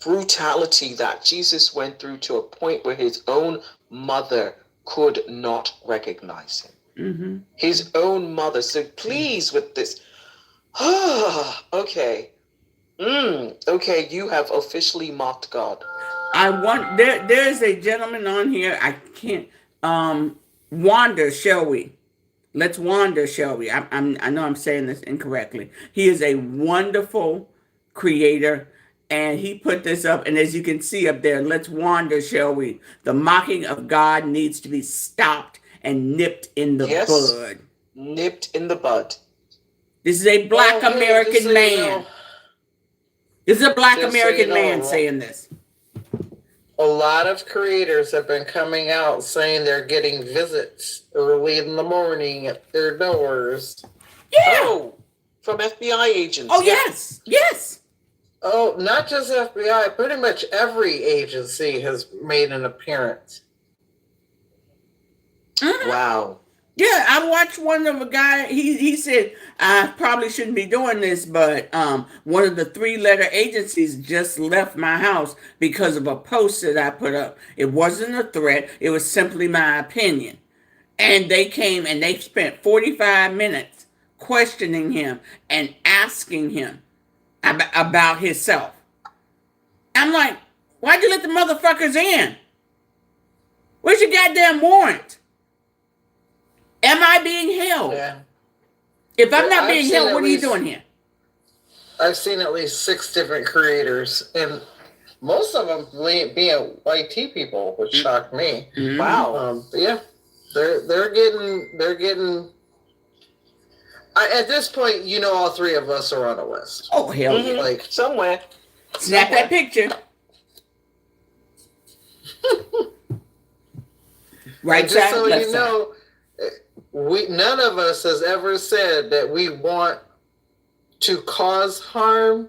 [SPEAKER 3] brutality that Jesus went through to a point where his own mother could not recognize him.
[SPEAKER 1] Mm-hmm.
[SPEAKER 3] His own mother. So please with this. Okay. Okay, you have officially mocked God.
[SPEAKER 1] There's a gentleman on here. I can't wander, shall we? Let's wander, shall we? I know I'm saying this incorrectly. He is a wonderful creator, and he put this up, and as you can see up there, let's wander, shall we? The mocking of God needs to be stopped and nipped in the bud.
[SPEAKER 3] Nipped in the bud.
[SPEAKER 1] This is a black
[SPEAKER 2] Oh, hey,
[SPEAKER 1] American
[SPEAKER 2] just so you
[SPEAKER 1] man.
[SPEAKER 2] know,
[SPEAKER 1] This is a black
[SPEAKER 2] Just so
[SPEAKER 1] American
[SPEAKER 2] you know,
[SPEAKER 1] man
[SPEAKER 2] Ro-
[SPEAKER 1] saying this.
[SPEAKER 2] a lot of creators have been coming out saying they're getting visits early in the morning at their doors.
[SPEAKER 1] Yeah.
[SPEAKER 3] Oh, from FBI agents.
[SPEAKER 1] Oh,
[SPEAKER 3] Yeah.
[SPEAKER 1] yes.
[SPEAKER 2] Oh, not just FBI. Pretty much every agency has made an appearance.
[SPEAKER 1] Mhm.
[SPEAKER 3] Wow.
[SPEAKER 1] Yeah, I watched one of a guy. He said I probably shouldn't be doing this, but one of the three-letter agencies just left my house because of a post that I put up. It wasn't a threat. It was simply my opinion. And they came and they spent 45 minutes questioning him and asking him about himself. I'm like, why'd you let the motherfuckers in? Where's your goddamn warrant? Am I being held?
[SPEAKER 2] Yeah.
[SPEAKER 1] If I'm
[SPEAKER 2] Well,
[SPEAKER 1] not
[SPEAKER 2] I've
[SPEAKER 1] being
[SPEAKER 2] seen
[SPEAKER 1] held,
[SPEAKER 2] at
[SPEAKER 1] what are you
[SPEAKER 2] least-
[SPEAKER 1] doing here?
[SPEAKER 2] I've seen at least 6 different creators, and most of them being YT people, which shocked me.
[SPEAKER 1] Mhm.
[SPEAKER 3] Wow.
[SPEAKER 2] But yeah, they're getting. At this point, all 3 of us are on a list.
[SPEAKER 1] Oh, hell yeah.
[SPEAKER 2] Like,
[SPEAKER 3] Somewhere.
[SPEAKER 1] Snap that picture. Right
[SPEAKER 2] and just
[SPEAKER 1] side,
[SPEAKER 2] so
[SPEAKER 1] left
[SPEAKER 2] you
[SPEAKER 1] side.
[SPEAKER 2] know, none of us has ever said that we want to cause harm,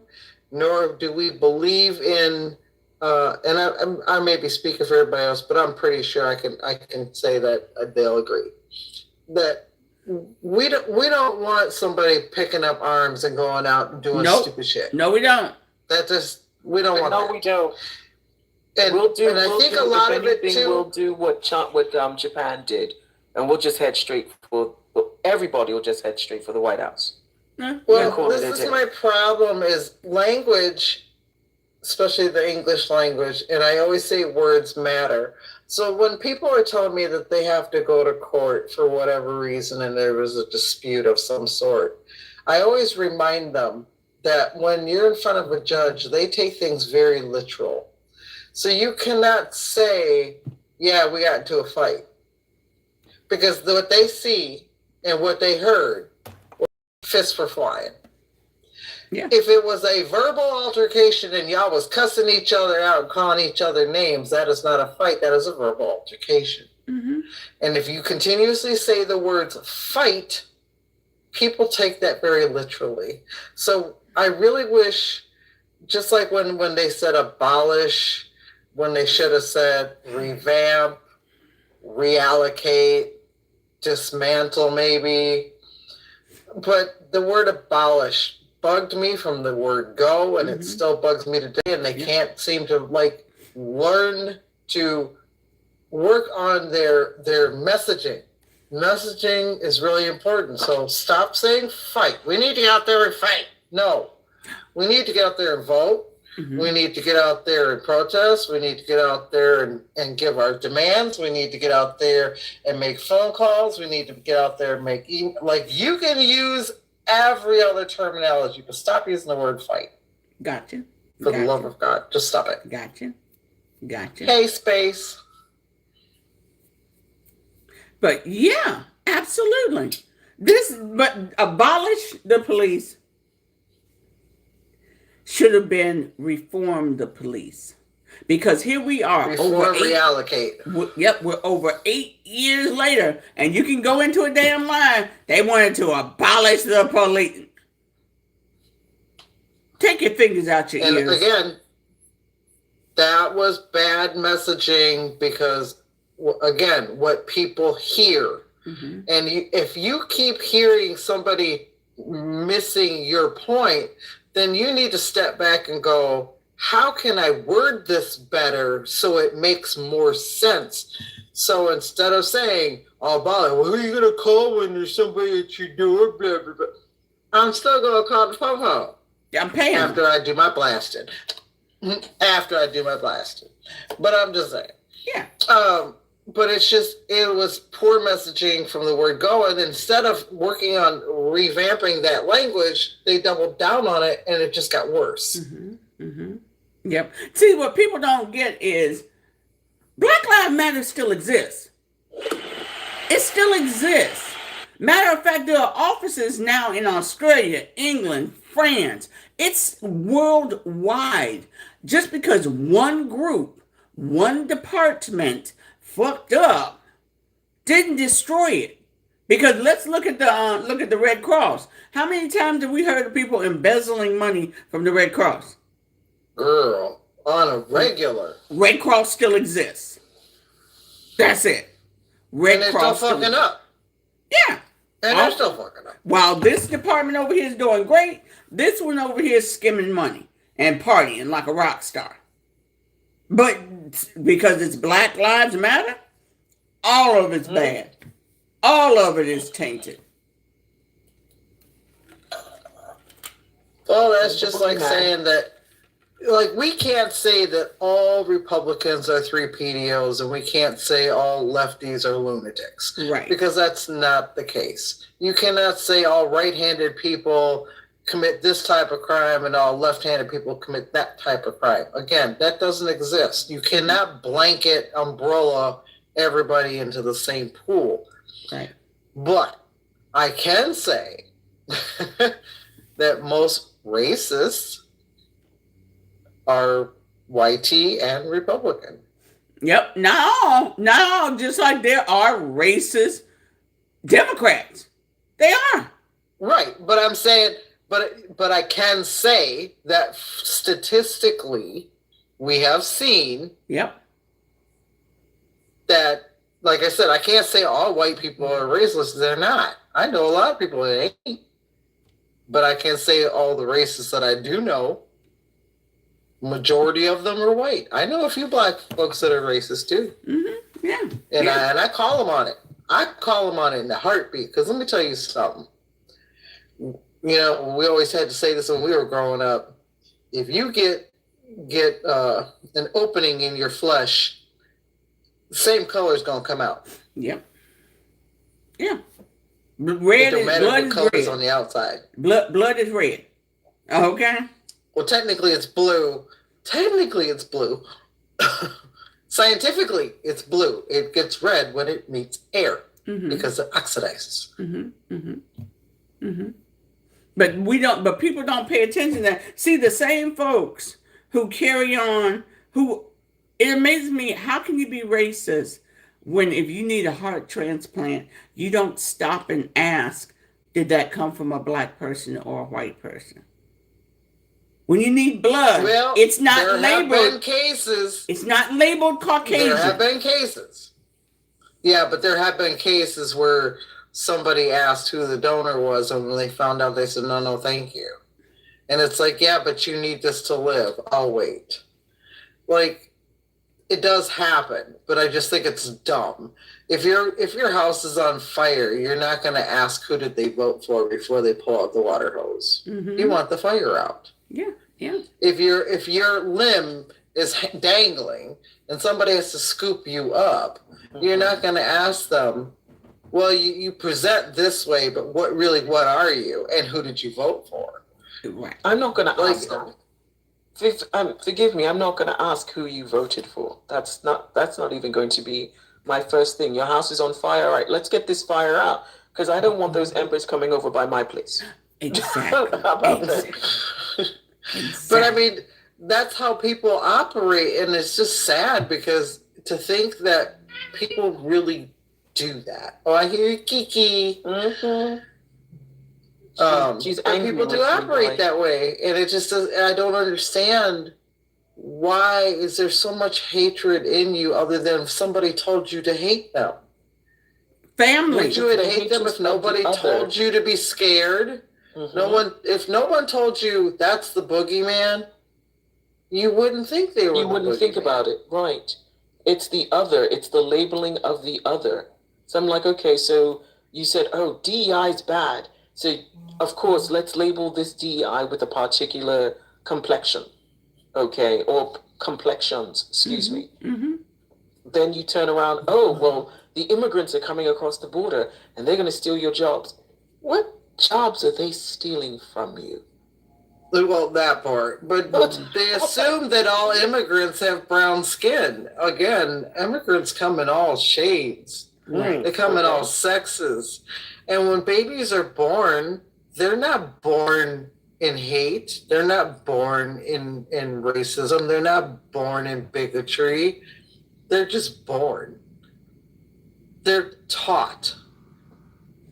[SPEAKER 2] nor do we believe in. And I may be speaking for everybody else, but I'm pretty sure I can say that they'll agree that we don't want somebody picking up arms and going out and doing
[SPEAKER 1] Nope.
[SPEAKER 2] stupid shit.
[SPEAKER 1] No, we don't.
[SPEAKER 2] That just we don't want.
[SPEAKER 3] No,
[SPEAKER 2] that.
[SPEAKER 3] we don't.
[SPEAKER 2] And,
[SPEAKER 3] We'll do.
[SPEAKER 2] and I
[SPEAKER 3] we'll
[SPEAKER 2] think
[SPEAKER 3] do,
[SPEAKER 2] a lot
[SPEAKER 3] if
[SPEAKER 2] of it
[SPEAKER 3] anything,
[SPEAKER 2] too.
[SPEAKER 3] We'll do what Japan did, and we'll just head straight for. Everybody will just head straight for the White House.
[SPEAKER 1] Huh?
[SPEAKER 2] Well,
[SPEAKER 3] call it a
[SPEAKER 2] this
[SPEAKER 3] day.
[SPEAKER 2] is my problem is language, especially the English language, and I always say words matter. So when people are telling me that they have to go to court for whatever reason and there was a dispute of some sort, I always remind them that when you're in front of a judge, they take things very literal. So you cannot say, yeah, we got into a fight. Because what they see and what they heard, fists were flying.
[SPEAKER 1] Yeah.
[SPEAKER 2] If it was a verbal altercation and y'all was cussing each other out and calling each other names, that is not a fight. That is a verbal altercation.
[SPEAKER 1] Mm-hmm.
[SPEAKER 2] And if you continuously say the words fight, people take that very literally. So I really wish, just like when they said abolish, when they should have said revamp, reallocate, dismantle maybe. But the word abolish bugged me from the word go, and it still bugs me today, and they can't seem to learn to work on their messaging. Messaging is really important. So stop saying fight. We need to get out there and fight. No. We need to get out there and vote.
[SPEAKER 1] Mm-hmm.
[SPEAKER 2] We need to get out there and protest. We need to get out there and give our demands. We need to get out there and make phone calls. We need to get out there and make you can use every other terminology, but stop using the word fight.
[SPEAKER 1] Gotcha.
[SPEAKER 2] For the love of God, just stop it.
[SPEAKER 1] Gotcha.
[SPEAKER 2] Hey, space.
[SPEAKER 1] But yeah, absolutely. But abolish the police should have been reform the police. Because here we are.
[SPEAKER 2] Reallocate.
[SPEAKER 1] We're over 8 years later, and you can go into a damn line. They wanted to abolish the police. Take your fingers out your
[SPEAKER 2] And
[SPEAKER 1] ears.
[SPEAKER 2] again, that was bad messaging because, again, what people hear.
[SPEAKER 1] Mm-hmm.
[SPEAKER 2] And if you keep hearing somebody missing your point, then you need to step back and go, how can I word this better so it makes more sense? So instead of saying, oh, Bolly, well, who are you going to call when there's somebody at your door, blah, blah, blah, I'm still going to call the po-po.
[SPEAKER 1] I'm paying.
[SPEAKER 2] After I do my blasting. But I'm just saying.
[SPEAKER 1] Yeah.
[SPEAKER 2] But it was poor messaging from the word go. And instead of working on revamping that language, they doubled down on it and it just got worse.
[SPEAKER 1] Mm-hmm. Mm-hmm. Yep. See, what people don't get is Black Lives Matter still exists. It still exists. Matter of fact, there are offices now in Australia, England, France. It's worldwide. Just because one group, one department fucked up, didn't destroy it. Because let's look at the Red Cross. How many times have we heard of people embezzling money from the Red Cross?
[SPEAKER 2] Girl, on a regular.
[SPEAKER 1] Red Cross still exists. That's it. Red
[SPEAKER 2] And they're
[SPEAKER 1] Cross
[SPEAKER 2] still fucking up.
[SPEAKER 1] Yeah.
[SPEAKER 2] And they're still fucking up.
[SPEAKER 1] While this department over here is doing great, this one over here is skimming money and partying like a rock star. But because it's Black Lives Matter, all of it's bad. All of it is tainted.
[SPEAKER 2] Well, that's just like saying that, like, we can't say that all Republicans are 3PDOs and we can't say all lefties are lunatics.
[SPEAKER 1] Right.
[SPEAKER 2] Because that's not the case. You cannot say all right-handed people commit this type of crime and all left-handed people commit that type of crime. Again, that doesn't exist. You cannot blanket umbrella everybody into the same pool.
[SPEAKER 1] Right.
[SPEAKER 2] But I can say that most racists are YT and Republican.
[SPEAKER 1] Yep. Now, just like there are racist Democrats. They are.
[SPEAKER 2] Right. But I'm saying, but I can say that statistically, we have seen
[SPEAKER 1] Yep.
[SPEAKER 2] that, like I said, I can't say all white people are racist. They're not. I know a lot of people that ain't. But I can say all the racists that I do know, majority of them are white. I know a few black folks that are racist too.
[SPEAKER 1] Mm-hmm. Yeah.
[SPEAKER 2] And
[SPEAKER 1] yeah.
[SPEAKER 2] I call them on it. I call them on it in a heartbeat. Because let me tell you something. You know, we always had to say this when we were growing up. If you get an opening in your flesh, the same color is going to come out.
[SPEAKER 1] Yep. Yeah. Red is blood is red.
[SPEAKER 2] On the outside.
[SPEAKER 1] Blood is red. Okay.
[SPEAKER 2] Well, technically it's blue. Scientifically, it's blue. It gets red when it meets air because it oxidizes.
[SPEAKER 1] But people don't pay attention to that. See, the same folks who carry on, it amazes me, how can you be racist when if you need a heart transplant, you don't stop and ask, did that come from a black person or a white person? When you need blood,
[SPEAKER 2] Well,
[SPEAKER 1] it's not
[SPEAKER 2] there
[SPEAKER 1] labeled.
[SPEAKER 2] have been cases.
[SPEAKER 1] It's not labeled Caucasian.
[SPEAKER 2] There have been cases. Yeah, but there have been cases where somebody asked who the donor was, and when they found out, they said, no, thank you. And it's like, yeah, but you need this to live. I'll wait. Like, it does happen, but I just think it's dumb. If your house is on fire, you're not going to ask who did they vote for before they pull out the water hose. You want the fire out.
[SPEAKER 1] Yeah.
[SPEAKER 2] If your limb is dangling and somebody has to scoop you up, you're not going to ask them, well, you present this way, but what are you, and who did you vote for?
[SPEAKER 1] Right.
[SPEAKER 3] I'm not going to ask them. Forgive me, I'm not going to ask who you voted for. That's not even going to be my first thing. Your house is on fire. All right, let's get this fire out, because I don't want those embers coming over by my place.
[SPEAKER 1] Exactly.
[SPEAKER 3] How about that?
[SPEAKER 2] But I mean, that's how people operate, and it's just sad because to think that people really do that. Oh, I hear you, Kiki.
[SPEAKER 3] She's angry.
[SPEAKER 2] People do operate that way, and it just does. I don't understand why is there so much hatred in you, other than if somebody told you to hate them.
[SPEAKER 1] Family.
[SPEAKER 2] Would you hate them if nobody told you to be scared? If no one told you that's the boogeyman, you wouldn't think they were.
[SPEAKER 3] You wouldn't think about it, right? It's the other. It's the labeling of the other. So I'm like, okay, so you said, oh, DEI is bad. So of course, let's label this DEI with a particular complexion, okay, or complexions. Excuse me. Then you turn around. Oh, well, the immigrants are coming across the border and they're going to steal your jobs. What jobs are they stealing from you?
[SPEAKER 2] Well, that part. But they assume that all immigrants have brown skin. Again, immigrants come in all shades. They come in all sexes. And when babies are born, they're not born in hate. They're not born in racism. They're not born in bigotry. They're just born. They're taught.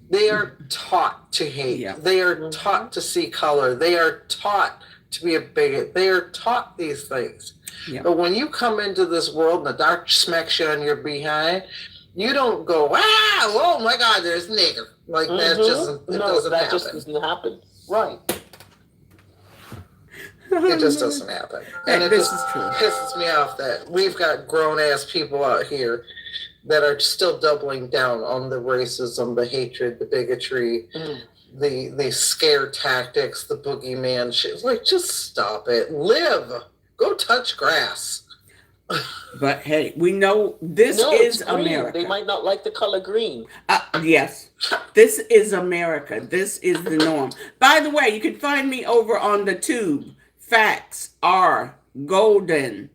[SPEAKER 2] They are taught to hate. Yeah. They are taught to see color. They are taught to be a bigot. They are taught these things. Yeah. But when you come into this world and the doctor smacks you on your behind You don't go, oh my God, there's nigger. Like that it doesn't happen.
[SPEAKER 3] Just doesn't happen. Right.
[SPEAKER 2] It just doesn't happen. And it just pisses me off that we've got grown ass people out here that are still doubling down on the racism, the hatred, the bigotry, the scare tactics, the boogeyman shit. Like, just stop it. Live. Go touch grass.
[SPEAKER 1] But hey, we know this is America.
[SPEAKER 3] They might not like the color green.
[SPEAKER 1] Yes, this is America. This is the norm. By the way, you can find me over on the tube. Facts are golden.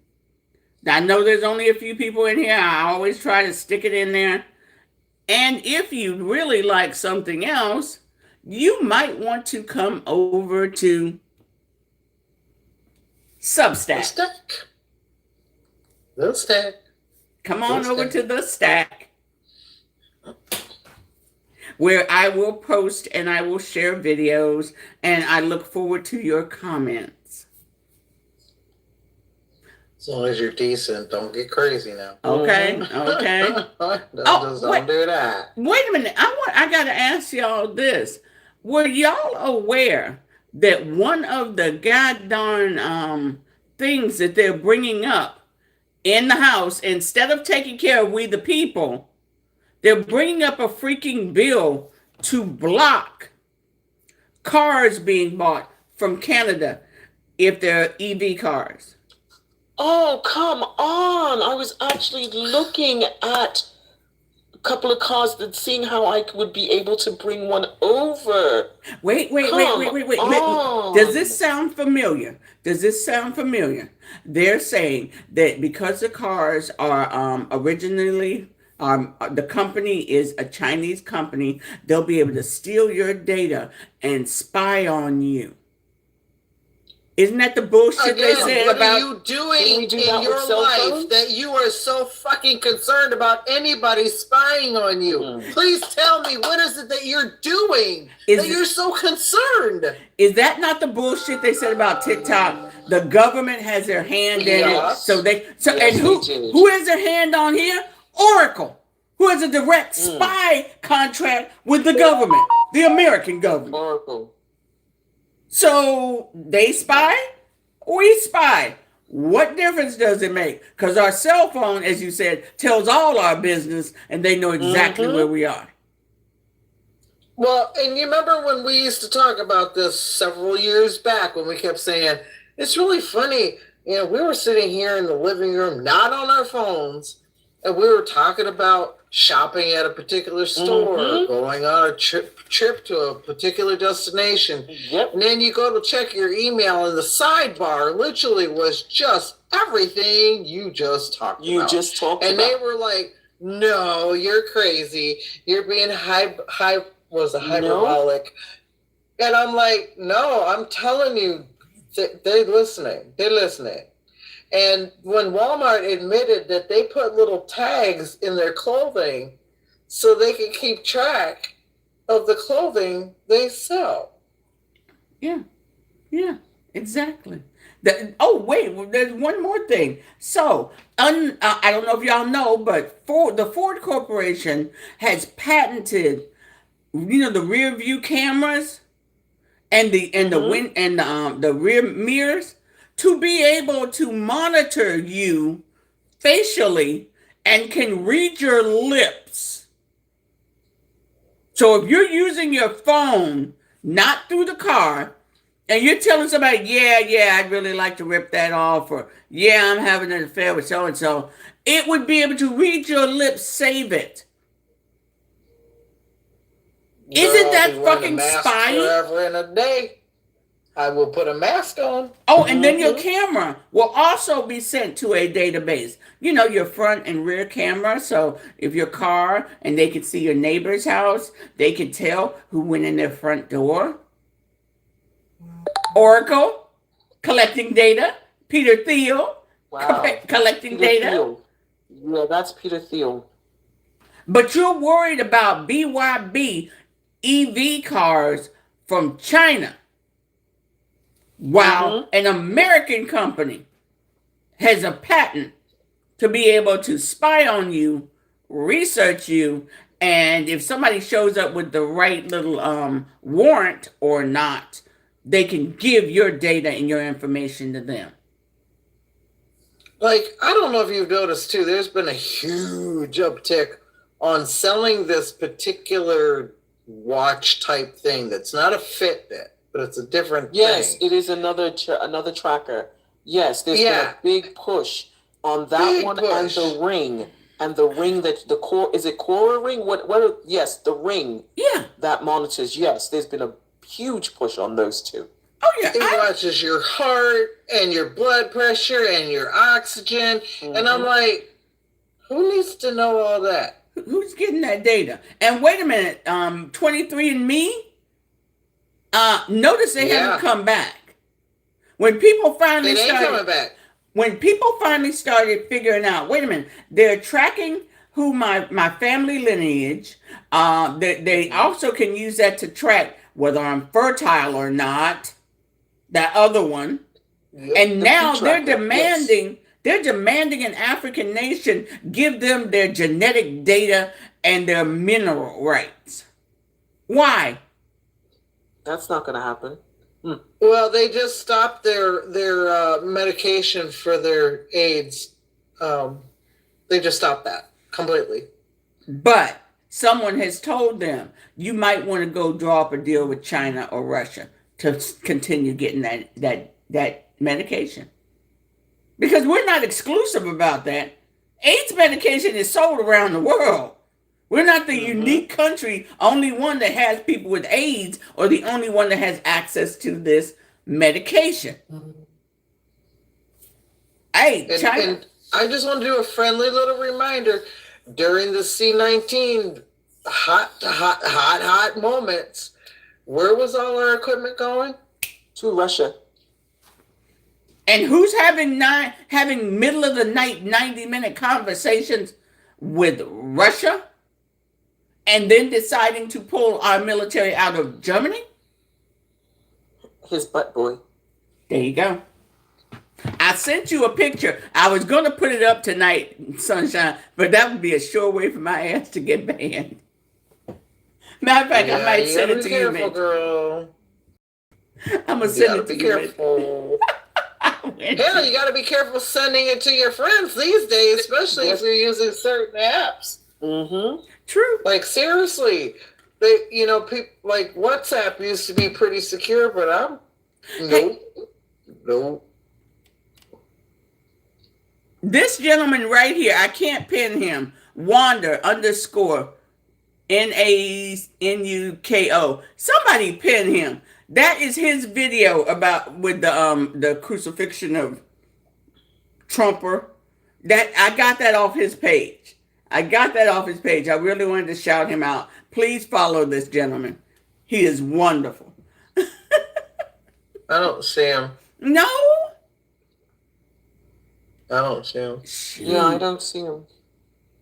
[SPEAKER 1] I know there's only a few people in here. I always try to stick it in there. And if you really like something else, you might want to come over to Substack.
[SPEAKER 2] The Stack.
[SPEAKER 1] Come on over to the Stack, where I will post and I will share videos, and I look forward to your comments.
[SPEAKER 2] As long as you're decent, don't get crazy now.
[SPEAKER 1] Okay, okay.
[SPEAKER 2] Don't do that.
[SPEAKER 1] Wait a minute. I gotta ask y'all this. Were y'all aware that one of the goddamn things that they're bringing up in the House, instead of taking care of we the people, they're bringing up a freaking bill to block cars being bought from Canada if they're EV cars?
[SPEAKER 3] Oh, come on. I was actually looking at a couple of cars that seeing how I would be able to bring one over.
[SPEAKER 1] Wait. Does this sound familiar? They're saying that because the cars are originally, the company is a Chinese company, they'll be able to steal your data and spy on you. Isn't that the bullshit they said
[SPEAKER 2] what
[SPEAKER 1] about?
[SPEAKER 2] What are you doing in your life that you are so fucking concerned about anybody spying on you? Please tell me, what is it that you're doing that you're so concerned?
[SPEAKER 1] Is that not the bullshit they said about TikTok? The government has their hand in it. And who has their hand on here? Oracle, who has a direct spy contract with the government, the American government.
[SPEAKER 3] Oracle.
[SPEAKER 1] So they spy, we spy. What difference does it make? Because our cell phone, as you said, tells all our business, and they know exactly where we are.
[SPEAKER 2] Well, and you remember when we used to talk about this several years back when we kept saying, it's really funny. You know, we were sitting here in the living room, not on our phones, and we were talking about shopping at a particular store, going on a trip to a particular destination.
[SPEAKER 3] Yep.
[SPEAKER 2] And then you go to check your email, and the sidebar literally was just everything you just talked about. And they were like, no, you're crazy. You're being hyperbolic. And I'm like, no, I'm telling you, they're listening. They're listening. And when Walmart admitted that they put little tags in their clothing so they can keep track of the clothing they sell.
[SPEAKER 1] Yeah, exactly. Wait, there's one more thing. So, I don't know if y'all know, but the Ford Corporation has patented, the rear view cameras and the rear mirrors, to be able to monitor you facially and can read your lips. So if you're using your phone, not through the car, and you're telling somebody, yeah, I'd really like to rip that off, or yeah, I'm having an affair with so-and-so, it would be able to read your lips, save it. Isn't that fucking spying?
[SPEAKER 2] Forever and a day. I will put a mask on.
[SPEAKER 1] Oh, and then your camera will also be sent to a database. Your front and rear camera. So if your car and they could see your neighbor's house, they could tell who went in their front door. Oracle, collecting data. Peter Thiel, collecting data.
[SPEAKER 3] Thiel. Yeah, that's Peter Thiel.
[SPEAKER 1] But you're worried about BYD EV cars from China. While an American company has a patent to be able to spy on you research you, and if somebody shows up with the right little warrant or not, they can give your data and your information to them.
[SPEAKER 2] Like, I don't know if you've noticed too, there's been a huge uptick on selling this particular watch type thing that's not a Fitbit, but it's a different
[SPEAKER 3] Yes,
[SPEAKER 2] thing.
[SPEAKER 3] it is another tracker. Yes, there's been
[SPEAKER 2] Yeah.
[SPEAKER 3] a big push on that
[SPEAKER 2] Big
[SPEAKER 3] one
[SPEAKER 2] push.
[SPEAKER 3] and the ring that the core is it Cora ring? Yes, the ring
[SPEAKER 1] Yeah.
[SPEAKER 3] that monitors. Yes, there's been a huge push on those two.
[SPEAKER 1] Oh yeah.
[SPEAKER 2] It watches your heart and your blood pressure and your oxygen. And I'm like, who needs to know all that?
[SPEAKER 1] Who's getting that data? And wait a minute, 23andMe, notice they haven't come back. When people finally
[SPEAKER 2] It ain't coming back.
[SPEAKER 1] When people finally started figuring out, wait a minute, they're tracking who my family lineage. They also can use that to track whether I'm fertile or not. That other one.
[SPEAKER 2] Yep.
[SPEAKER 1] And now they're
[SPEAKER 3] tracker,
[SPEAKER 1] demanding they're demanding an African nation give them their genetic data and their mineral rights. Why?
[SPEAKER 3] That's not going to happen.
[SPEAKER 2] Well, they just stopped their medication for their AIDS. They just stopped that completely.
[SPEAKER 1] But someone has told them you might want to go draw up a deal with China or Russia to continue getting that medication. Because we're not exclusive about that. AIDS medication is sold around the world. We're not the unique country, only one that has people with AIDS or the only one that has access to this medication. Hey, China.
[SPEAKER 2] And I just want to do a friendly little reminder. During the C-19 hot moments, where was all our equipment going?
[SPEAKER 3] To Russia.
[SPEAKER 1] And who's having middle of the night 90-minute conversations with Russia and then deciding to pull our military out of Germany?
[SPEAKER 3] His butt boy.
[SPEAKER 1] There you go. I sent you a picture. I was going to put it up tonight, Sunshine, but that would be a sure way for my ass to get banned. Matter of fact, I might send it to you, man.
[SPEAKER 2] Girl.
[SPEAKER 1] I'm going to send it to
[SPEAKER 2] Be
[SPEAKER 1] you.
[SPEAKER 2] careful. Hell, you got to be careful sending it to your friends these days, especially if you're using certain apps.
[SPEAKER 1] True.
[SPEAKER 2] Like, seriously, people like WhatsApp used to be pretty secure, but nope.
[SPEAKER 1] This gentleman right here, I can't pin him. Wander _ NANUKO. Somebody pin him. That is his video with the crucifixion of Trumper. That I got that off his page. I really wanted to shout him out. Please follow this gentleman. He is wonderful.
[SPEAKER 2] I don't see him.
[SPEAKER 1] No?
[SPEAKER 2] I don't see him.
[SPEAKER 3] Yeah, I don't see him.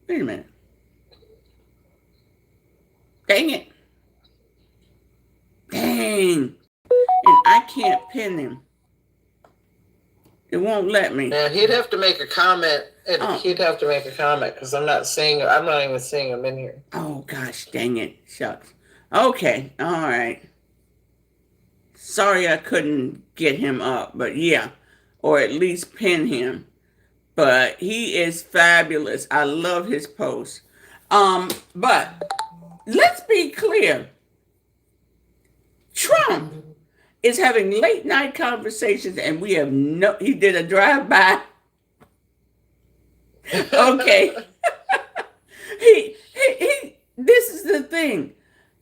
[SPEAKER 1] Wait a minute. Dang it. Dang. And I can't pin him. It won't let me.
[SPEAKER 2] Yeah, he'd have to make a comment. He'd have to make a comment because I'm not even seeing him in here.
[SPEAKER 1] Oh, gosh, dang it. Shucks. Okay, all right. Sorry I couldn't get him up, but yeah. Or at least pin him. But he is fabulous. I love his posts. But let's be clear. Trump is having late night conversations, and we have he did a drive-by. Okay. This is the thing.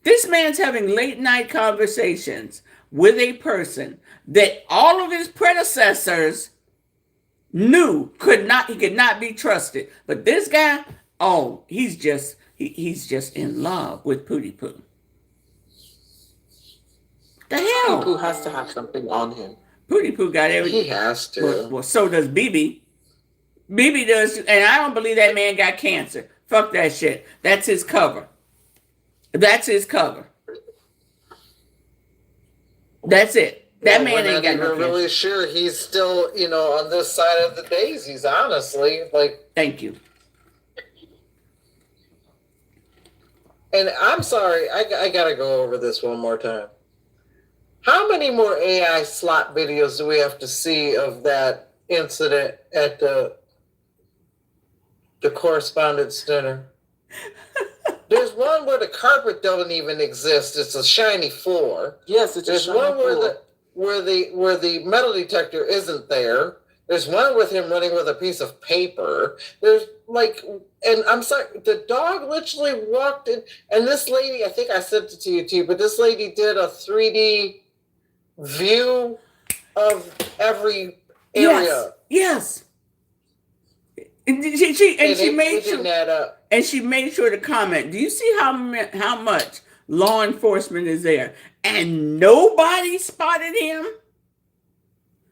[SPEAKER 1] This man's having late night conversations with a person that all of his predecessors knew he could not be trusted. But this guy, he's just in love with Pootie Poo. The hell?
[SPEAKER 3] Pootie Poo has to have something on him.
[SPEAKER 1] Pootie Poo got everything.
[SPEAKER 2] He has to.
[SPEAKER 1] Well, so does BB. BB does, and I don't believe that man got cancer. Fuck that shit. That's his cover. That's it. That man ain't got no cancer.
[SPEAKER 2] We're really sure he's still, on this side of the daisies, honestly. Like,
[SPEAKER 1] thank you.
[SPEAKER 2] And I'm sorry, I gotta go over this one more time. How many more AI slot videos do we have to see of that incident at the correspondence dinner? There's one where the carpet don't even exist; it's a shiny floor.
[SPEAKER 3] Yes, it's
[SPEAKER 2] There's
[SPEAKER 3] a shiny
[SPEAKER 2] one where
[SPEAKER 3] floor.
[SPEAKER 2] the metal detector isn't there. There's one with him running with a piece of paper. There's like, and I'm sorry, the dog literally walked in, and this lady, I think I sent it to you too, but this lady did a 3D view of every area.
[SPEAKER 1] Yes. And she made sure
[SPEAKER 2] that up.
[SPEAKER 1] and she made sure to comment. Do you see how much law enforcement is there? And nobody spotted him.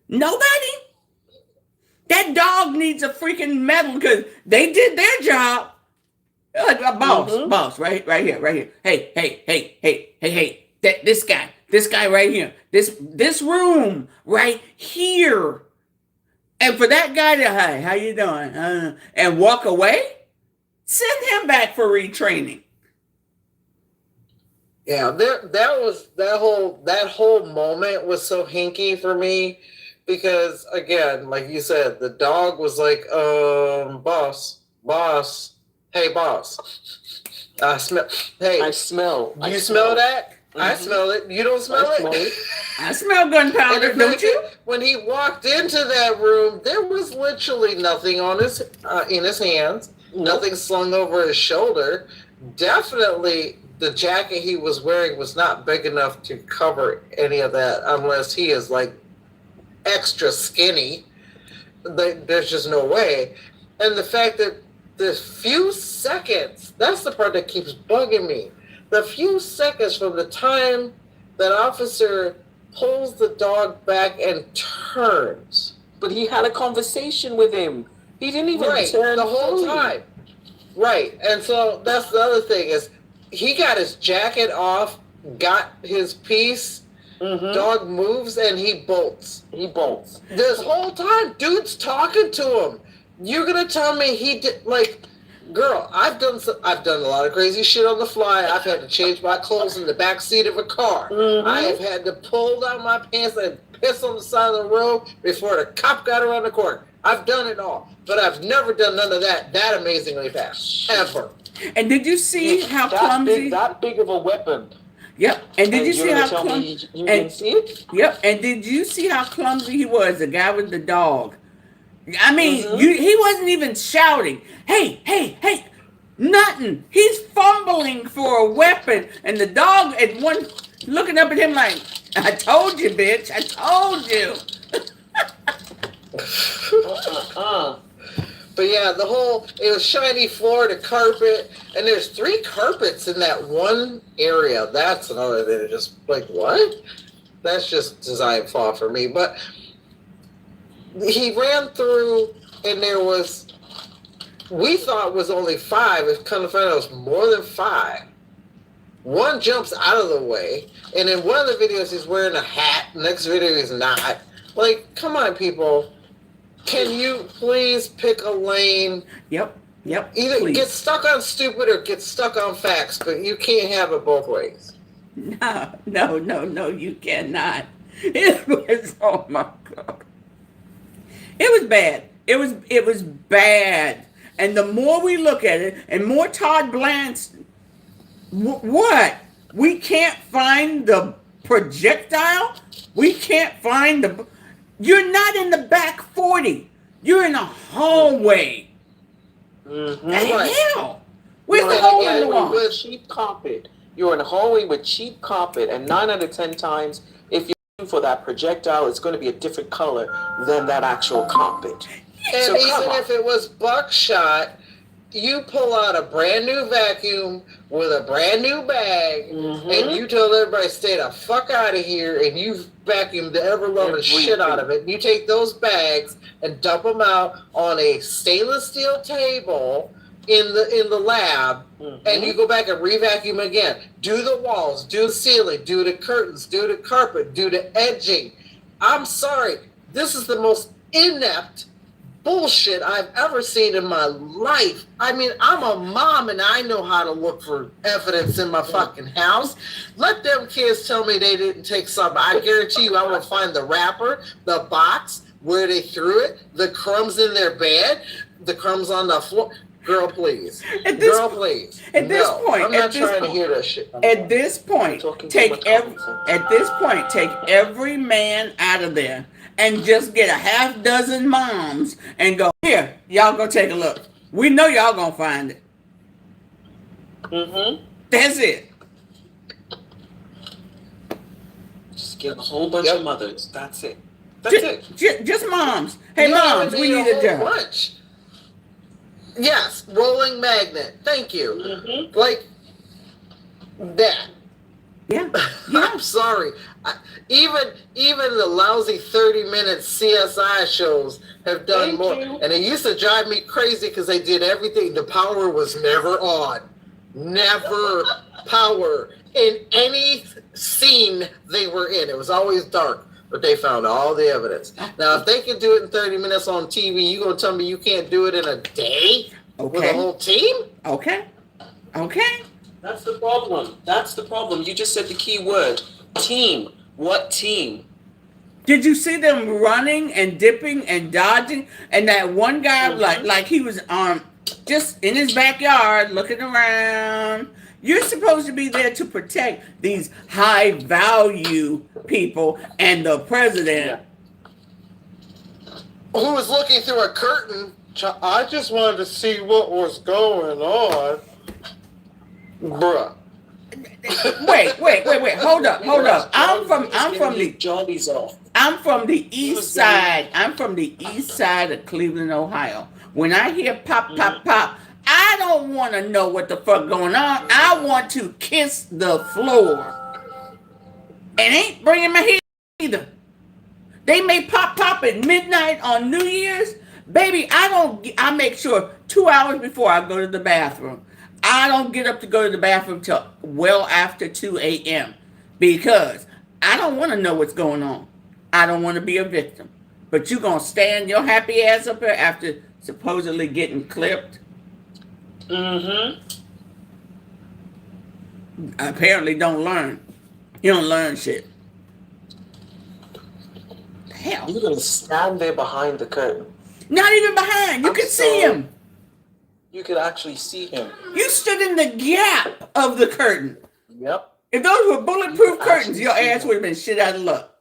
[SPEAKER 1] Nobody. That dog needs a freaking medal because they did their job. Boss, right here. Hey. This guy right here. This room right here. And for that guy to, hi, how you doing? And walk away, send him back for retraining.
[SPEAKER 2] Yeah, that whole moment was so hinky for me because again, like you said, the dog was like, boss, hey boss, I smell. Hey,
[SPEAKER 3] I smell.
[SPEAKER 2] You smell that? Mm-hmm. I smell it. You don't smell it?
[SPEAKER 1] I smell gunpowder, don't you?
[SPEAKER 2] When he walked into that room, there was literally nothing on his in his hands, nothing slung over his shoulder. Definitely, the jacket he was wearing was not big enough to cover any of that, unless he is like extra skinny. There's just no way. And the fact that the few seconds, that's the part that keeps bugging me. The few seconds from the time that officer pulls the dog back and turns.
[SPEAKER 3] But he had a conversation with him. He didn't even turn
[SPEAKER 2] the whole
[SPEAKER 3] fully.
[SPEAKER 2] time. Right. And so that's the other thing is he got his jacket off, got his piece, dog moves, and he bolts. This whole time, dude's talking to him. You're going to tell me he did, like... Girl, I've done a lot of crazy shit on the fly. I've had to change my clothes in the back seat of a car. I have had to pull down my pants and piss on the side of the road before the cop got around the corner. I've done it all, but I've never done none of that amazingly fast, ever.
[SPEAKER 1] And did you see how clumsy?
[SPEAKER 3] That big of a weapon.
[SPEAKER 1] Yep. And did you see how clumsy?
[SPEAKER 3] You didn't see it?
[SPEAKER 1] Yep. And did you see how clumsy he was? The guy with the dog. I mean, he wasn't even shouting, hey, nothing. He's fumbling for a weapon, and the dog at one looking up at him like, I told you, bitch, I told you.
[SPEAKER 2] But yeah, it was shiny floor, the carpet, and there's 3 carpets in that one area. That's another thing. Just like, what? That's just design flaw for me. But he ran through, and there was, we thought was only 5. It's kind of funny, it was more than 5. One jumps out of the way, and in one of the videos he's wearing a hat. Next video he's not. Like, come on, people. Can you please pick a lane?
[SPEAKER 1] Yep.
[SPEAKER 2] Either
[SPEAKER 1] please.
[SPEAKER 2] Get stuck on stupid or get stuck on facts, but you can't have it both ways.
[SPEAKER 1] No, you cannot. It was, oh my God. It was bad. It was bad. And the more we look at it, and more Todd Blanche, what? We can't find the projectile? We can't find the... You're not in the back 40. You're in a hallway. The hell? Where's the hole in the wall?
[SPEAKER 3] With cheap carpet. You're in a hallway with cheap carpet, and 9 out of 10 times, if you're looking for that projectile, it's going to be a different color than that actual carpet.
[SPEAKER 2] And
[SPEAKER 3] So
[SPEAKER 2] even if it was buckshot, you pull out a brand new vacuum with a brand new bag, and you tell everybody stay the fuck out of here, and you vacuum the ever-loving shit out of it. You take those bags and dump them out on a stainless steel table in the lab, and you go back and re-vacuum again. Do the walls, do the ceiling, do the curtains, do the carpet, do the edging. I'm sorry, this is the most inept, bullshit I've ever seen in my life. I mean, I'm a mom and I know how to look for evidence in my fucking house. Let them kids tell me they didn't take something. I guarantee you I will find the wrapper, the box, where they threw it, the crumbs in their bed, the crumbs on the floor. Girl, please. Girl, please.
[SPEAKER 1] At this point,
[SPEAKER 2] I'm not trying to hear that shit.
[SPEAKER 1] At this point, take every man out of there and just get a half dozen moms and go, here, y'all go take a look. We know y'all gonna find it.
[SPEAKER 3] Mm-hmm.
[SPEAKER 1] That's it.
[SPEAKER 3] Just get a whole bunch of mothers. That's it.
[SPEAKER 1] Just moms. Hey, moms, we need a job.
[SPEAKER 2] Bunch. Yes, rolling magnet. Thank you.
[SPEAKER 3] Mm-hmm.
[SPEAKER 2] Like that.
[SPEAKER 1] Yeah.
[SPEAKER 2] I'm sorry. Even the lousy 30-minute CSI shows have done more. And it used to drive me crazy because they did everything. The power was never on. Never power in any scene they were in. It was always dark. But they found all the evidence. Now, if they can do it in 30 minutes on TV, you gonna tell me you can't do it in a day with a whole team?
[SPEAKER 1] Okay.
[SPEAKER 3] That's the problem. You just said the key word. Team. What team?
[SPEAKER 1] Did you see them running and dipping and dodging? And that one guy, like he was just in his backyard looking around. You're supposed to be there to protect these high value people and the president.
[SPEAKER 2] Who was looking through a curtain? I just wanted to see what was going on. Bruh.
[SPEAKER 1] Wait. Hold up. I'm from the east side. I'm from the east side of Cleveland, Ohio. When I hear pop, I don't want to know what the fuck going on. I want to kiss the floor. And ain't bringing my head either. They may pop at midnight on New Year's. Baby, I make sure 2 hours before I go to the bathroom. I don't get up to go to the bathroom till well after 2 a.m. because I don't want to know what's going on. I don't want to be a victim. But you going to stand your happy ass up here after supposedly getting clipped?
[SPEAKER 3] Mm-hmm.
[SPEAKER 1] Apparently don't learn. You don't learn shit. Hell.
[SPEAKER 3] You're going to stand there behind the curtain.
[SPEAKER 1] Not even behind. You can see him.
[SPEAKER 3] You could actually see him.
[SPEAKER 1] You stood in the gap of the curtain.
[SPEAKER 3] Yep.
[SPEAKER 1] If those were bulletproof curtains, your ass would have been shit out of luck.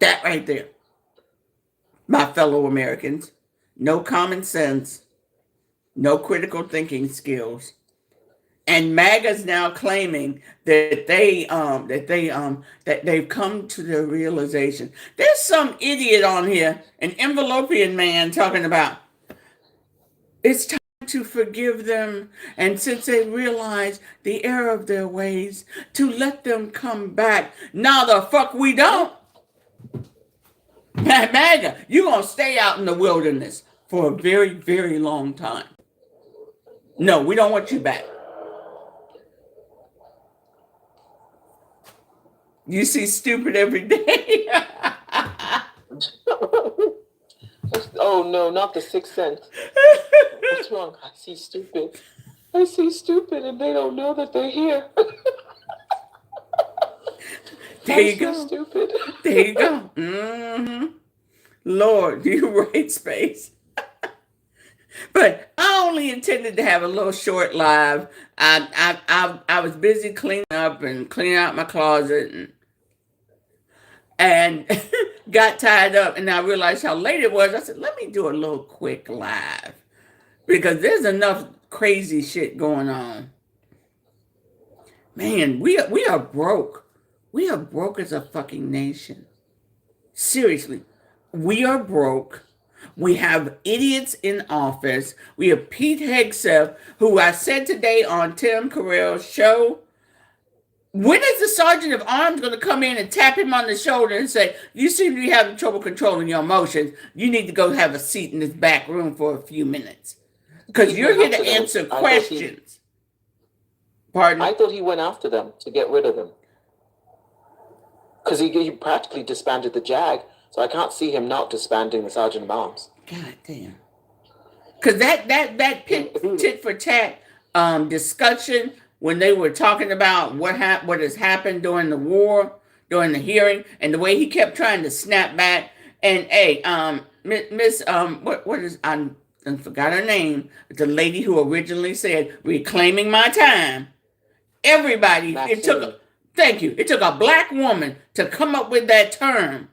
[SPEAKER 1] That right there. My fellow Americans. No common sense. No critical thinking skills. And MAGA's now claiming that they've come to the realization. There's some idiot on here, an envelopian man, talking about it's time to forgive them, and since they realize the error of their ways, to let them come back. Now the fuck we don't. MAGA, you're gonna stay out in the wilderness for a very, very long time. No, we don't want you back. You see stupid every day.
[SPEAKER 3] Oh no, not the Sixth Sense. What's wrong? I see stupid, and they don't know that they're here.
[SPEAKER 1] There you go.
[SPEAKER 3] Stupid.
[SPEAKER 1] There you go. Mm-hmm. Lord, you right, Space. But I only intended to have a little short live. I was busy cleaning up and cleaning out my closet and got tied up, and I realized how late it was. I said, let me do a little quick live because there's enough crazy shit going on. Man, we are broke. We are broke as a fucking nation. Seriously, we are broke. We have idiots in office. We have Pete Hegseth, who I said today on Tim Carell's show, when is the sergeant of arms going to come in and tap him on the shoulder and say, you seem to be having trouble controlling your emotions. You need to go have a seat in this back room for a few minutes. Because you're here to answer questions. Pardon?
[SPEAKER 3] I thought he went after them to get rid of them. Because he practically disbanded the JAG So I can't see him not disbanding the Sergeant of Arms.
[SPEAKER 1] God damn. Because that tit for tat discussion when they were talking about what has happened during the war, during the hearing, and the way he kept trying to snap back. And hey, Miss what is I forgot her name, the lady who originally said reclaiming my time. Everybody,
[SPEAKER 3] Maxine.
[SPEAKER 1] thank you. It took a black woman to come up with that term,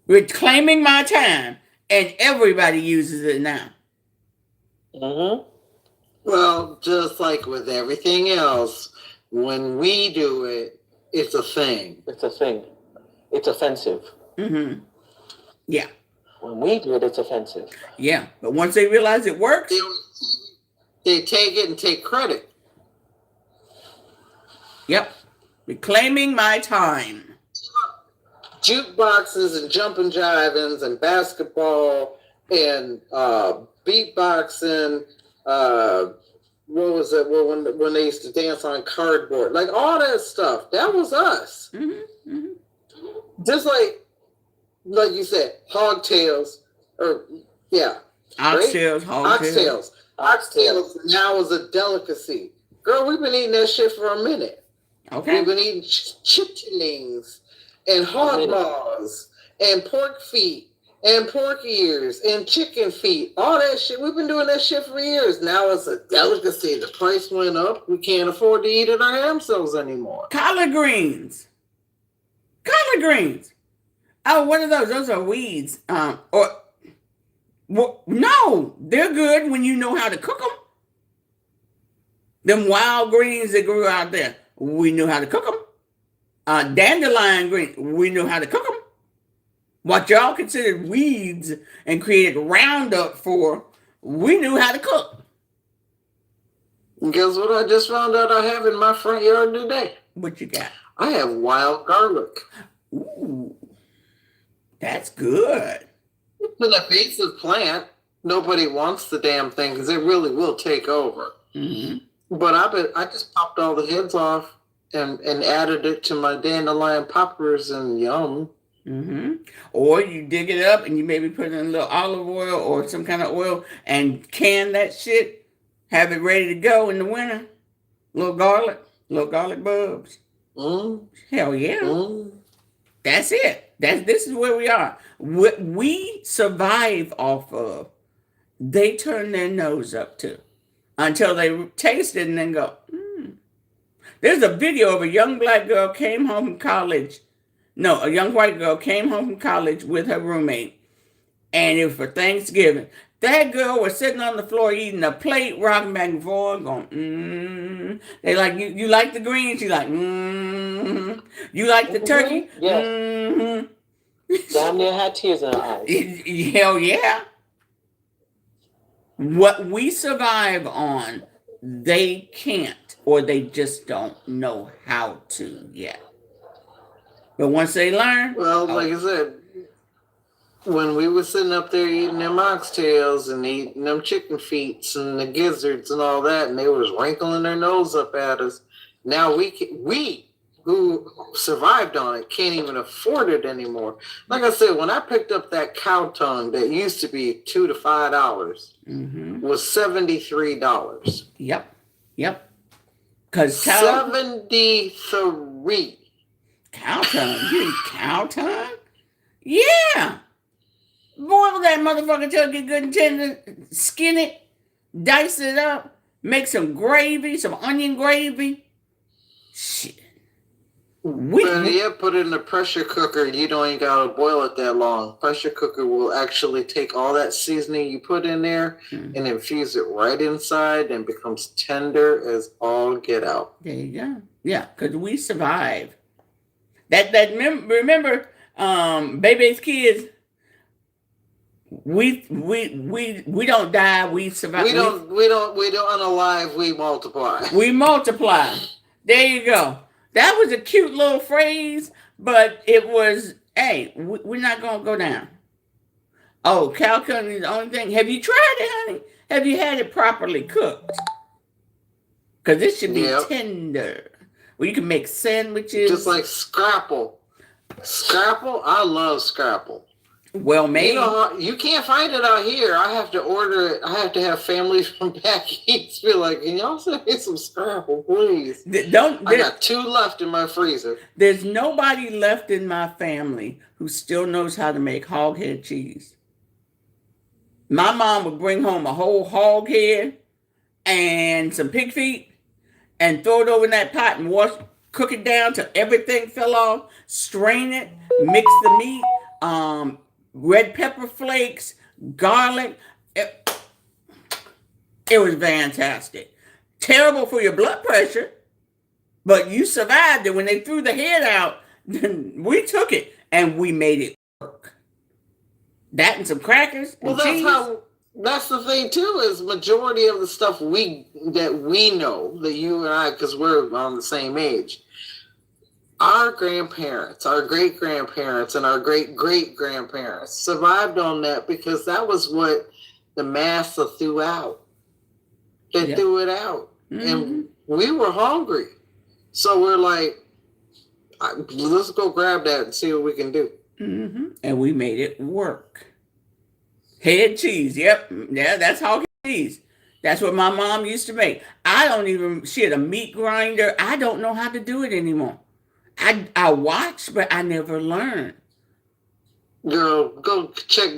[SPEAKER 1] reclaiming my time, and everybody uses it now.
[SPEAKER 3] Mm-hmm.
[SPEAKER 2] Well, just like with everything else, when we do it, it's a thing.
[SPEAKER 3] It's a thing. It's offensive.
[SPEAKER 1] Mm-hmm. Yeah.
[SPEAKER 3] When we do it, it's offensive.
[SPEAKER 1] Yeah. But once they realize it works,
[SPEAKER 2] they take it and take credit.
[SPEAKER 1] Yep. Reclaiming my time.
[SPEAKER 2] Jukeboxes and jumping jivings and basketball and beatboxing. What was it? When they used to dance on cardboard, like all that stuff. That was us.
[SPEAKER 1] Mm-hmm. Mm-hmm.
[SPEAKER 2] Just like you said, hogtails, or yeah,
[SPEAKER 1] Oxtails, hogtails.
[SPEAKER 2] Oxtails now is a delicacy. Girl, we've been eating that shit for a minute.
[SPEAKER 1] Okay.
[SPEAKER 2] We've been eating chitterlings and hog maws and pork feet and pork ears and chicken feet. All that shit. We've been doing that shit for years. Now it's a delicacy. The price went up. We can't afford to eat it our damn selves anymore.
[SPEAKER 1] Collard greens. Collard greens. Oh, what are those? Those are weeds. No, they're good when you know how to cook them. Them wild greens that grew out there, we knew how to cook them. Dandelion greens, we knew how to cook them. What y'all considered weeds and created Roundup for, we knew how to cook.
[SPEAKER 2] And guess what I just found out I have in my front yard today?
[SPEAKER 1] What you got?
[SPEAKER 2] I have wild garlic.
[SPEAKER 1] Ooh, that's good.
[SPEAKER 2] It's an invasive plant. Nobody wants the damn thing because it really will take over.
[SPEAKER 1] Mm-hmm.
[SPEAKER 2] But I just popped all the heads off and added it to my dandelion poppers, and yum.
[SPEAKER 1] Mm-hmm. Or you dig it up and you maybe put in a little olive oil or some kind of oil and can that shit. Have it ready to go in the winter. Little garlic bulbs.
[SPEAKER 2] Mm.
[SPEAKER 1] Hell yeah.
[SPEAKER 2] Mm.
[SPEAKER 1] That's it. This is where we are. What we survive off of, they turn their nose up to until they taste it and then go, There's a video of a young black girl came home from college. No, a young white girl came home from college with her roommate. And it was for Thanksgiving. That girl was sitting on the floor eating a plate, rocking back and forth, going, They like, you like the greens? She's like, You like the turkey?
[SPEAKER 3] Yes. Damn near had tears in her eyes.
[SPEAKER 1] Hell yeah. What we survive on, they can't, or they just don't know how to yet. But once they learn.
[SPEAKER 2] Well, like I said, when we were sitting up there eating them oxtails and eating them chicken feets and the gizzards and all that, and they was wrinkling their nose up at us, now we who survived on it can't even afford it anymore. Like I said, when I picked up that cow tongue that used to be $2 to $5, was $73.
[SPEAKER 1] Yep. Because
[SPEAKER 2] 73.
[SPEAKER 1] Cow tongue? You eat cow tongue? Yeah. Boil that motherfucker till it get good and tender. Skin it. Dice it up. Make some gravy, some onion gravy. Shit.
[SPEAKER 2] Put it in a pressure cooker. You don't even gotta boil it that long. Pressure cooker will actually take all that seasoning you put in there and infuse it right inside, and becomes tender as all get out.
[SPEAKER 1] There you go. Yeah, because we survive. Remember, Baby's kids. We don't die. We survive.
[SPEAKER 2] We don't unalive. We multiply.
[SPEAKER 1] We multiply. There you go. That was a cute little phrase, but it was, hey, we're not going to go down. Oh, cow tongue is the only thing. Have you tried it, honey? Have you had it properly cooked? Because it should be tender. Well, you can make sandwiches.
[SPEAKER 2] Just like scrapple. Scrapple? I love Scrapple.
[SPEAKER 1] Well
[SPEAKER 2] You
[SPEAKER 1] made.
[SPEAKER 2] know, you can't find it out here. I have to order it. I have to have families from back east be like, can y'all send me some Scrapple, please? I got 2 left in my freezer.
[SPEAKER 1] There's nobody left in my family who still knows how to make hog head cheese. My mom would bring home a whole hog head and some pig feet and throw it over in that pot and cook it down till everything fell off, strain it, mix the meat, red pepper flakes, garlic. It was fantastic. Terrible for your blood pressure, but you survived it. When they threw the head out, we took it and we made it work. That and some crackers and cheese.
[SPEAKER 2] That's the thing too, is majority of the stuff that we know, that you and I, because we're on the same age, our grandparents, our great grandparents, and our great great grandparents survived on that because that was what the massa threw out. They threw it out, and we were hungry, so we're like, let's go grab that and see what we can do.
[SPEAKER 1] And we made it work. Head cheese, yep, yeah, that's hog cheese. That's what my mom used to make. She had a meat grinder. I don't know how to do it anymore. I watched, but I never learned.
[SPEAKER 2] Girl, go check.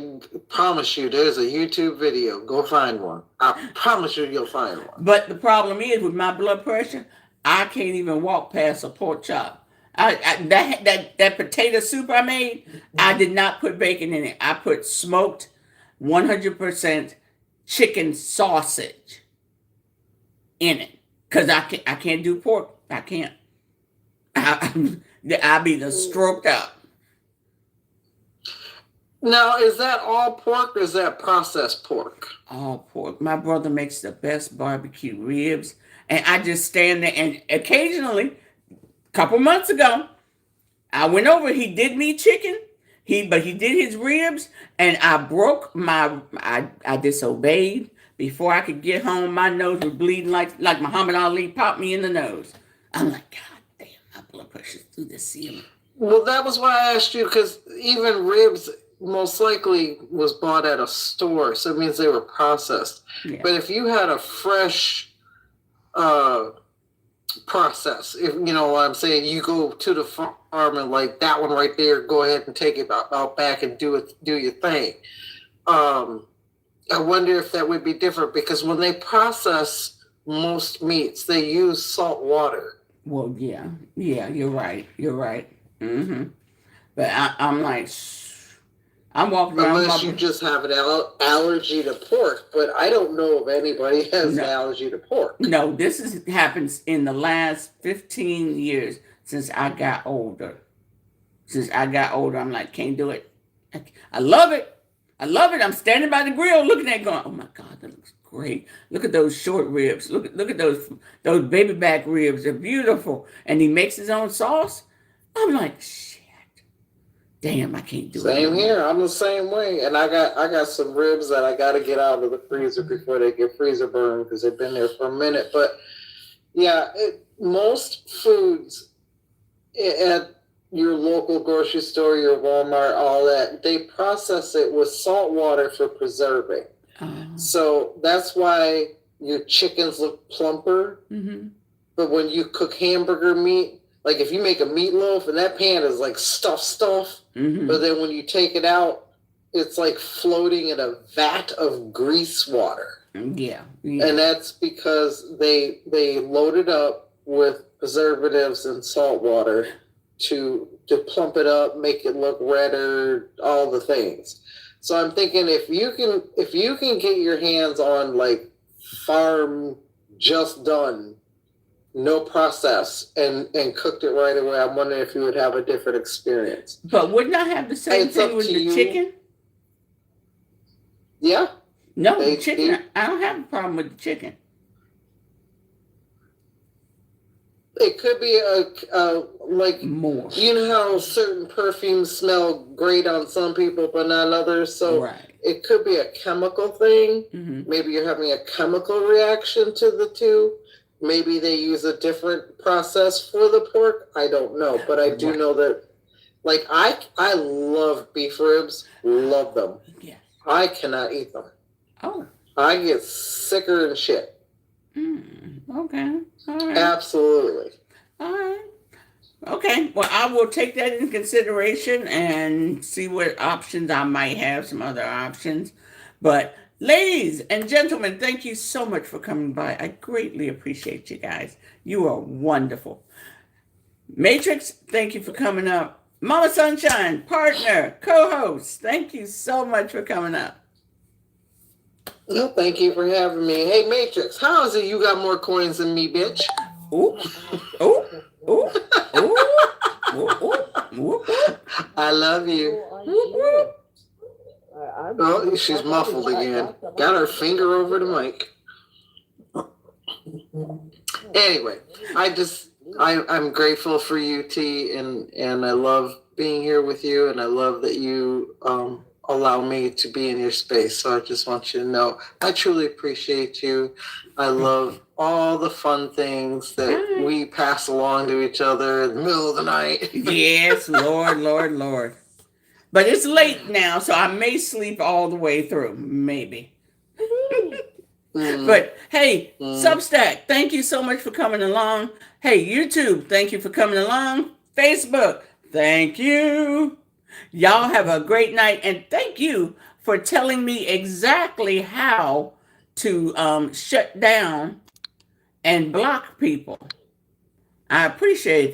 [SPEAKER 2] Promise you, there's a YouTube video. Go find one. I promise you'll find one.
[SPEAKER 1] But the problem is with my blood pressure, I can't even walk past a pork chop. That potato soup I made, I did not put bacon in it. I put smoked 100% chicken sausage in it because I can't do pork. I can't. I'll be the stroked out.
[SPEAKER 2] Now, is that all pork or is that processed pork?
[SPEAKER 1] All pork. My brother makes the best barbecue ribs, and I just stand there. And occasionally, a couple months ago, I went over. He did me chicken. But he did his ribs, and I disobeyed. Before I could get home, my nose was bleeding like Muhammad Ali popped me in the nose. I'm like, God damn, my blood pressure's through the ceiling.
[SPEAKER 2] Well, that was why I asked you, because even ribs most likely was bought at a store, so it means they were processed. Yeah. But if you had a fresh process, if you know what I'm saying, you go to the farm and like that one right there, go ahead and take it out back and do your thing. I wonder if that would be different, because when they process most meats, they use salt water.
[SPEAKER 1] Well, yeah, you're right. But I'm like, I'm walking around.
[SPEAKER 2] Unless you just have an allergy to pork, but I don't know if anybody has an allergy to pork.
[SPEAKER 1] No, this happens in the last 15 years since I got older. I'm like, can't do it. I love it. I'm standing by the grill looking at it going, oh my God, that looks great. Look at those short ribs. Look at those baby back ribs. They're beautiful. And he makes his own sauce. I'm like, shit. Damn, I can't do it.
[SPEAKER 2] Same here. I'm the same way. And I got some ribs that I got to get out of the freezer before they get freezer burned, because they've been there for a minute. But yeah, most foods at your local grocery store, your Walmart, all that, they process it with salt water for preserving. So that's why your chickens look plumper. But when you cook hamburger meat, like if you make a meatloaf and that pan is like stuff, but then when you take it out, it's like floating in a vat of grease water.
[SPEAKER 1] Yeah.
[SPEAKER 2] And that's because they load it up with preservatives and salt water to plump it up, make it look redder, all the things. So I'm thinking if you can get your hands on like farm just done, no process, and cooked it right away, I'm wondering if you would have a different experience.
[SPEAKER 1] But wouldn't I have the same thing with the chicken?
[SPEAKER 2] Yeah.
[SPEAKER 1] No, the chicken. I don't have a problem with the chicken.
[SPEAKER 2] It could be like
[SPEAKER 1] more.
[SPEAKER 2] You know how certain perfumes smell great on some people but not others. So it could be a chemical thing. Maybe you're having a chemical reaction to the two. Maybe they use a different process for the pork. I don't know, but I do know that Like I love beef ribs, love them.
[SPEAKER 1] Yeah.
[SPEAKER 2] I cannot eat them.
[SPEAKER 1] Oh.
[SPEAKER 2] I get sicker than shit.
[SPEAKER 1] Okay. All right.
[SPEAKER 2] Absolutely.
[SPEAKER 1] All right. Okay. Well, I will take that into consideration and see what options I might have, some other options. But ladies and gentlemen, thank you so much for coming by. I greatly appreciate you guys. You are wonderful. Matrix, thank you for coming up. Mama Sunshine, partner, co-host, thank you so much for coming up.
[SPEAKER 2] No, thank you for having me. Hey, Matrix, how is it you got more coins than me, bitch?
[SPEAKER 1] Ooh, ooh, ooh, ooh, ooh, ooh, ooh.
[SPEAKER 2] I love you. Oh, she's muffled again. Got her finger over the mic. Anyway, I'm grateful for you, T, and I love being here with you, and I love that you allow me to be in your space. So I just want you to know I truly appreciate you. I love all the fun things that we pass along to each other in the middle of the night.
[SPEAKER 1] Yes, Lord, Lord, Lord. But it's late now, so I may sleep all the way through, maybe. But hey, Substack, thank you so much for coming along. Hey, YouTube, thank you for coming along. Facebook, thank you. Y'all have a great night, and thank you for telling me exactly how to shut down and block people. I appreciate